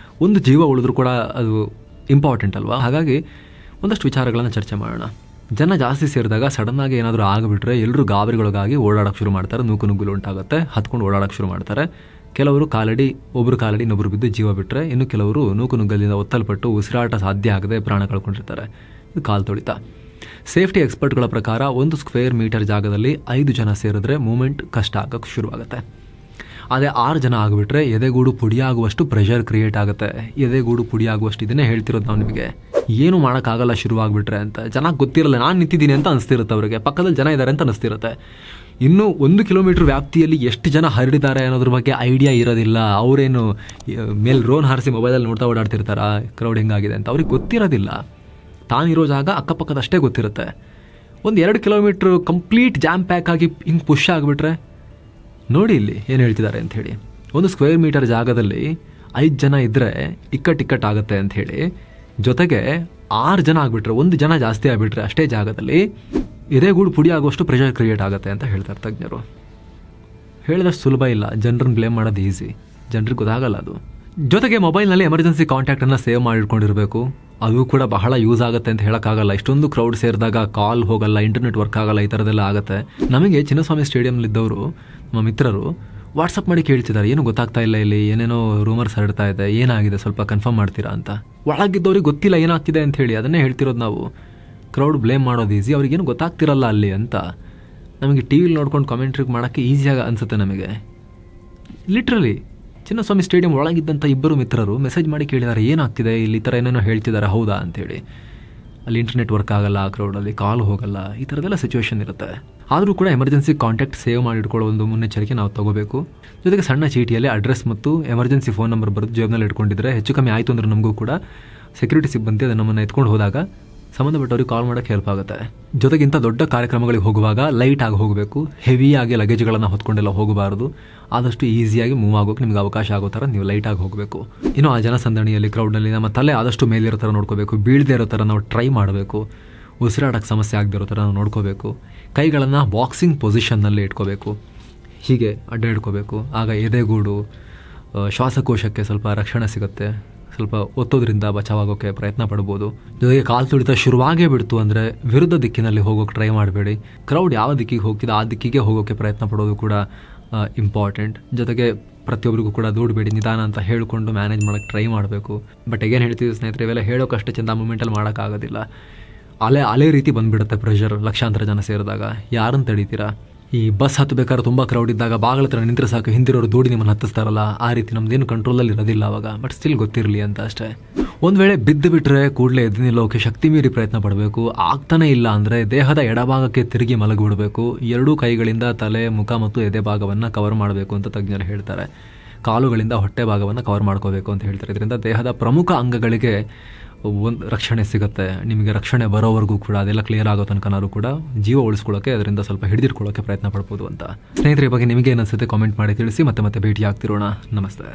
ಒಂದು ಜೀವ ಉಳಿದ್ರೂ ಕೂಡ ಅದು ಇಂಪಾರ್ಟೆಂಟ್ ಅಲ್ವಾ? ಹಾಗಾಗಿ ಒಂದಷ್ಟು ವಿಚಾರಗಳನ್ನು ಚರ್ಚೆ ಮಾಡೋಣ. ಜನ ಜಾಸ್ತಿ ಸೇರಿದಾಗ ಸಡನ್ನಾಗಿ ಏನಾದರೂ ಆಗಿಬಿಟ್ರೆ ಎಲ್ಲರೂ ಗಾಬರಿಗೊಳಗಾಗಿ ಓಡಾಡೋಕ್ಕೆ ಶುರು ಮಾಡ್ತಾರೆ, ನುಗ್ಗುಲು ಉಂಟಾಗುತ್ತೆ, ಹತ್ಕೊಂಡು ಓಡಾಡೋಕ್ಕೆ ಶುರು ಮಾಡ್ತಾರೆ. ಕೆಲವರು ಒಬ್ಬರು ಕಾಲಡಿ ಇನ್ನೊಬ್ಬರು ಬಿದ್ದು ಜೀವ ಬಿಟ್ಟರೆ, ಇನ್ನು ಕೆಲವರು ನುಗ್ಗಲಿಂದ ಒತ್ತಲ್ಪಟ್ಟು ಉಸಿರಾಟ ಸಾಧ್ಯ ಆಗದೆ ಪ್ರಾಣ ಕಳ್ಕೊಂಡಿರ್ತಾರೆ. ಇದು ಕಾಲು ತುಳಿತ. ಸೇಫ್ಟಿ ಎಕ್ಸ್ಪರ್ಟ್ಗಳ ಪ್ರಕಾರ 1 ಸ್ಕ್ವೇರ್ ಮೀಟರ್ ಜಾಗದಲ್ಲಿ 5 ಜನ ಸೇರಿದ್ರೆ ಮೂಮೆಂಟ್ ಕಷ್ಟ ಆಗೋಕ್ಕೆ ಶುರುವಾಗುತ್ತೆ. ಅದೇ 6 ಜನ ಆಗಿಬಿಟ್ರೆ ಎದೆಗೂಡು ಪುಡಿಯಾಗುವಷ್ಟು ಪ್ರೆಷರ್ ಕ್ರಿಯೇಟ್ ಆಗುತ್ತೆ. ಎದೆಗೂಡು ಪುಡಿಯಾಗುವಷ್ಟು ಇದನ್ನೇ ಹೇಳ್ತಿರೋದು ನಾವು ನಿಮಗೆ. ಏನು ಮಾಡೋಕ್ಕಾಗಲ್ಲ ಶುರುವಾಗ್ಬಿಟ್ರೆ ಅಂತ. ಜನ ಗೊತ್ತಿರಲ್ಲ, ನಾನು ನಿಂತಿದ್ದೀನಿ ಅಂತ ಅನಿಸ್ತಿರುತ್ತೆ ಅವರಿಗೆ, ಪಕ್ಕದಲ್ಲಿ ಜನ ಇದ್ದಾರೆ ಅಂತ ಅನಿಸ್ತಿರುತ್ತೆ. ಇನ್ನು 1 ಕಿಲೋಮೀಟರ್ ವ್ಯಾಪ್ತಿಯಲ್ಲಿ ಎಷ್ಟು ಜನ ಹರಡಿದ್ದಾರೆ ಅನ್ನೋದ್ರ ಬಗ್ಗೆ ಐಡಿಯಾ ಇರೋದಿಲ್ಲ. ಅವರೇನು ಮೇಲೆ ಡ್ರೋನ್ ಹಾರಿಸಿ ಮೊಬೈಲಲ್ಲಿ ನೋಡ್ತಾ ಓಡಾಡ್ತಿರ್ತಾರ ಕ್ರೌಡ್ ಹೆಂಗಾಗಿದೆ ಅಂತ, ಅವ್ರಿಗೆ ಗೊತ್ತಿರೋದಿಲ್ಲ. ತಾನಿರೋ ಜಾಗ ಅಕ್ಕಪಕ್ಕದಷ್ಟೇ ಗೊತ್ತಿರುತ್ತೆ. 1-2 ಕಿಲೋಮೀಟ್ರ್ ಕಂಪ್ಲೀಟ್ ಜಾಮ್ ಪ್ಯಾಕ್ ಆಗಿ ಹಿಂಗೆ ಪುಷ್ ಆಗಿಬಿಟ್ರೆ ನೋಡಿ ಇಲ್ಲಿ ಏನು ಹೇಳ್ತಿದ್ದಾರೆ ಅಂಥೇಳಿ. 1 ಸ್ಕ್ವೇರ್ ಮೀಟರ್ ಜಾಗದಲ್ಲಿ 5 ಜನ ಇದ್ದರೆ ಇಕ್ಕಟ್ಟಾಗುತ್ತೆ ಅಂಥೇಳಿ, ಜೊತೆಗೆ 6 ಜನ ಆಗಿಬಿಟ್ರೆ, 1 ಜನ ಜಾಸ್ತಿ ಆಗಿಬಿಟ್ರೆ ಅಷ್ಟೇ ಜಾಗದಲ್ಲಿ ಎದೆಗೂಡು ಪುಡಿ ಆಗುವಷ್ಟು ಪ್ರೆಷರ್ ಕ್ರಿಯೇಟ್ ಆಗುತ್ತೆ ಅಂತ ಹೇಳ್ತಾರೆ ತಜ್ಞರು. ಹೇಳಿದಷ್ಟು ಸುಲಭ ಇಲ್ಲ, ಜನರನ್ನು ಬ್ಲೇಮ್ ಮಾಡೋದು ಈಸಿ, ಜನರಿಗೆ ಗೊತ್ತಾಗಲ್ಲ ಅದು. ಜೊತೆಗೆ ಮೊಬೈಲ್ನಲ್ಲಿ ಎಮರ್ಜೆನ್ಸಿ ಕಾಂಟ್ಯಾಕ್ಟನ್ನು ಸೇವ್ ಮಾಡಿಟ್ಕೊಂಡಿರಬೇಕು. ಅದು ಕೂಡ ಬಹಳ ಯೂಸ್ ಆಗುತ್ತೆ ಅಂತ ಹೇಳೋಕ್ಕಾಗಲ್ಲ. ಇಷ್ಟೊಂದು ಕ್ರೌಡ್ ಸೇರಿದಾಗ ಕಾಲ್ ಹೋಗಲ್ಲ, ಇಂಟರ್ನೆಟ್ ವರ್ಕ್ ಆಗಲ್ಲ, ಈ ಥರದ್ದೆಲ್ಲ ಆಗುತ್ತೆ. ನಮಗೆ ಚಿನ್ನಸ್ವಾಮಿ ಸ್ಟೇಡಿಯಂನಲ್ಲಿದ್ದವರು ನಮ್ಮ ಮಿತ್ರರು ವಾಟ್ಸಪ್ ಮಾಡಿ ಕೇಳ್ತಿದ್ದಾರೆ, ಏನು ಗೊತ್ತಾಗ್ತಾ ಇಲ್ಲ, ಇಲ್ಲಿ ಏನೇನೋ ರೂಮರ್ಸ್ ಹರಡ್ತಾ ಇದೆ, ಏನಾಗಿದೆ ಸ್ವಲ್ಪ ಕನ್ಫರ್ಮ್ ಮಾಡ್ತೀರಾ ಅಂತ. ಒಳಗಿದ್ದವ್ರಿಗೆ ಗೊತ್ತಿಲ್ಲ ಏನಾಗ್ತಿದೆ ಅಂತ ಹೇಳಿ, ಅದನ್ನೇ ಹೇಳ್ತಿರೋದು ನಾವು. ಕ್ರೌಡ್ ಬ್ಲೇಮ್ ಮಾಡೋದು ಈಸಿ, ಅವ್ರಿಗೇನು ಗೊತ್ತಾಗ್ತಿರಲ್ಲ ಅಲ್ಲಿ ಅಂತ. ನಮಗೆ ಟಿ ವಿಲಿ ನೋಡ್ಕೊಂಡು ಕಾಮೆಂಟ್ರಿ ಮಾಡೋಕ್ಕೆ ಈಸಿಯಾಗಿ ಅನಿಸುತ್ತೆ ನಮಗೆ. ಲಿಟ್ರಲಿ ಚಿನ್ನಸ್ವಾಮಿ ಸ್ಟೇಡಿಯಂ ಒಳಗಿದ್ದಂಥ 2 ಮಿತ್ರರು ಮೆಸೇಜ್ ಮಾಡಿ ಕೇಳಿದ್ದಾರೆ, ಏನಾಗ್ತಿದೆ ಇಲ್ಲಿ, ಈ ಥರ ಏನೇನೋ ಹೇಳ್ತಿದ್ದಾರೆ, ಹೌದಾ ಅಂಥೇಳಿ. ಅಲ್ಲಿ ಇಂಟರ್ನೆಟ್ ವರ್ಕ್ ಆಗಲ್ಲ, ಆ ಕ್ರೌಡಲ್ಲಿ ಕಾಲ್ ಹೋಗಲ್ಲ, ಈ ಥರದ್ದೆಲ್ಲ ಸಿಚುವೇಶನ್ ಇರುತ್ತೆ. ಆದರೂ ಕೂಡ ಎಮರ್ಜೆನ್ಸಿ ಕಾಂಟ್ಯಾಕ್ಟ್ ಸೇವ್ ಮಾಡಿಟ್ಕೊಳ್ಳೋ ಒಂದು ಮುನ್ನೆಚ್ಚರಿಕೆ ನಾವು ತಗೋಬೇಕು. ಜೊತೆಗೆ ಸಣ್ಣ ಚೀಟಿಯಲ್ಲಿ ಅಡ್ರೆಸ್ ಮತ್ತು ಎಮರ್ಜೆನ್ಸಿ ಫೋನ್ ನಂಬರ್ ಬರೆದು ಜೇಬ್ನಲ್ಲಿ ಇಟ್ಕೊಂಡಿದ್ರೆ ಹೆಚ್ಚು ಕಮ್ಮಿ ಆಯಿತು ಅಂದರೆ ನಮಗೂ ಕೂಡ ಸೆಕ್ಯೂರಿಟಿ ಸಿಬ್ಬಂದಿ ಅದನ್ನು ನಮ್ಮನ್ನು ಎತ್ಕೊಂಡು ಹೋದಾಗ ಸಂಬಂಧಪಟ್ಟವ್ರಿಗೆ ಕಾಲ್ ಮಾಡೋಕ್ಕೆ ಹೆಲ್ಪ್ ಆಗುತ್ತೆ. ಜೊತೆಗಿಂತ ದೊಡ್ಡ ಕಾರ್ಯಕ್ರಮಗಳಿಗೆ ಹೋಗುವಾಗ ಲೈಟಾಗಿ ಹೋಗಬೇಕು, ಹೆವಿಯಾಗಿ ಲಗೇಜ್ಗಳನ್ನು ಹೊತ್ಕೊಂಡೆಲ್ಲ ಹೋಗಬಾರ್ದು. ಆದಷ್ಟು ಈಸಿಯಾಗಿ ಮೂವ್ ಆಗೋಕ್ಕೆ ನಿಮ್ಗೆ ಅವಕಾಶ ಆಗೋ ಥರ ನೀವು ಲೈಟಾಗಿ ಹೋಗಬೇಕು. ಇನ್ನು ಆ ಜನಸಂದಣಿಯಲ್ಲಿ ಕ್ರೌಡ್ನಲ್ಲಿ ನಮ್ಮ ತಲೆ ಆದಷ್ಟು ಮೇಲಿರೋ ಥರ ನೋಡ್ಕೋಬೇಕು, ಬೀಳದೇ ಇರೋ ಥರ ನಾವು ಟ್ರೈ ಮಾಡಬೇಕು. ಉಸಿರಾಟಕ್ಕೆ ಸಮಸ್ಯೆ ಆಗದಿರೋ ಥರ ನಾವು ನೋಡ್ಕೋಬೇಕು. ಕೈಗಳನ್ನು ಬಾಕ್ಸಿಂಗ್ ಪೊಸಿಷನ್ನಲ್ಲಿ ಇಟ್ಕೋಬೇಕು, ಹೀಗೆ ಅಡ್ಡ ಇಟ್ಕೋಬೇಕು. ಆಗ ಎದೆಗೂಡು ಶ್ವಾಸಕೋಶಕ್ಕೆ ಸ್ವಲ್ಪ ರಕ್ಷಣೆ ಸಿಗುತ್ತೆ. ಸ್ವಲ್ಪ ಒತ್ತೋದ್ರಿಂದ ಬಚಾವಾಗೋಕ್ಕೆ ಪ್ರಯತ್ನ ಪಡ್ಬೋದು. ಜೊತೆಗೆ ಕಾಲು ತುಳಿತ ಶುರುವಾಗೇ ಬಿಡ್ತು ಅಂದರೆ ವಿರುದ್ಧ ದಿಕ್ಕಿನಲ್ಲಿ ಹೋಗೋಕ್ಕೆ ಟ್ರೈ ಮಾಡಬೇಡಿ. ಕ್ರೌಡ್ ಯಾವ ದಿಕ್ಕಿಗೆ ಹೋಗ್ತಿದೆ ಆ ದಿಕ್ಕಿಗೆ ಹೋಗೋಕ್ಕೆ ಪ್ರಯತ್ನ ಪಡೋದು ಕೂಡ ಇಂಪಾರ್ಟೆಂಟ್. ಜೊತೆಗೆ ಪ್ರತಿಯೊಬ್ಬರಿಗೂ ಕೂಡ ದೂಡಬೇಡಿ, ನಿಧಾನ ಅಂತ ಹೇಳಿಕೊಂಡು ಮ್ಯಾನೇಜ್ ಮಾಡೋಕ್ಕೆ ಟ್ರೈ ಮಾಡಬೇಕು. ಬಟ್ ಏನು ಹೇಳ್ತೀವಿ ಸ್ನೇಹಿತರೆ, ಇವೆಲ್ಲ ಹೇಳೋಕ್ಕಷ್ಟೇ ಚೆಂದ ಮೂಮೆಂಟಲ್ಲಿ ಮಾಡೋಕ್ಕಾಗೋದಿಲ್ಲ. ಅಲೆ ರೀತಿ ಬಂದುಬಿಡುತ್ತೆ ಪ್ರೆಷರ್. ಲಕ್ಷಾಂತರ ಜನ ಸೇರಿದಾಗ ಯಾರನ್ನು ತಡೀತೀರಾ? ಈ ಬಸ್ ಹತ್ತಬೇಕಾದ್ರೆ ತುಂಬ ಕ್ರೌಡ್ ಇದ್ದಾಗ ಬಾಗಿಲ ಹತ್ರ ನಿಂತರೆ ಸಾಕು, ಹಿಂದಿರೋರು ದೂಡಿ ನಿಮ್ಮನ್ನು ಹತ್ತಿಸ್ತಾರಲ್ಲ, ಆ ರೀತಿ ನಮ್ದೇನು ಕಂಟ್ರೋಲಲ್ಲಿ ಇರೋದಿಲ್ಲ ಅವಾಗ. ಬಟ್ ಸ್ಟಿಲ್ ಗೊತ್ತಿರಲಿ ಅಂತ ಅಷ್ಟೇ. ಒಂದು ವೇಳೆ ಬಿದ್ದು ಬಿಟ್ಟರೆ ಕೂಡಲೇ ಎದ್ದು ನಿಲ್ಲೋಕೆ ಶಕ್ತಿ ಮೀರಿ ಪ್ರಯತ್ನ ಪಡಬೇಕು. ಆಗ್ತಾನೆ ಇಲ್ಲ ಅಂದರೆ ದೇಹದ ಎಡಭಾಗಕ್ಕೆ ತಿರುಗಿ ಮಲಗಿಬಿಡಬೇಕು. 2 ಕೈಗಳಿಂದ ತಲೆ, ಮುಖ ಮತ್ತು ಎದೆ ಭಾಗವನ್ನು ಕವರ್ ಮಾಡಬೇಕು ಅಂತ ತಜ್ಞರು ಹೇಳ್ತಾರೆ. ಕಾಲುಗಳಿಂದ ಹೊಟ್ಟೆ ಭಾಗವನ್ನು ಕವರ್ ಮಾಡ್ಕೋಬೇಕು ಅಂತ ಹೇಳ್ತಾರೆ. ಇದರಿಂದ ದೇಹದ ಪ್ರಮುಖ ಅಂಗಗಳಿಗೆ ಒಂದು ರಕ್ಷಣೆ ಸಿಗುತ್ತೆ. ನಿಮಗೆ ರಕ್ಷಣೆ ಬರೋವರೆಗೂ ಕೂಡ ಅದೆಲ್ಲ ಕ್ಲಿಯರ್ ಆಗೋ ತನಕನಾರು ಕೂಡ ಜೀವ ಉಳಿಸ್ಕೊಳ್ಳೋಕೆ ಅದರಿಂದ ಸ್ವಲ್ಪ ಹಿಡಿದಿಟ್ಕೊಳ್ಳೋಕೆ ಪ್ರಯತ್ನ ಪಡ್ಬೋದು ಅಂತ. ಸ್ನೇಹಿತರೆ, ಬಗ್ಗೆ ನಿಮಗೆ ಏನು ಅನಿಸುತ್ತೆ ಕಾಮೆಂಟ್ ಮಾಡಿ ತಿಳಿಸಿ. ಮತ್ತೆ ಭೇಟಿ ಆಗ್ತಿರೋಣ. ನಮಸ್ತೆ.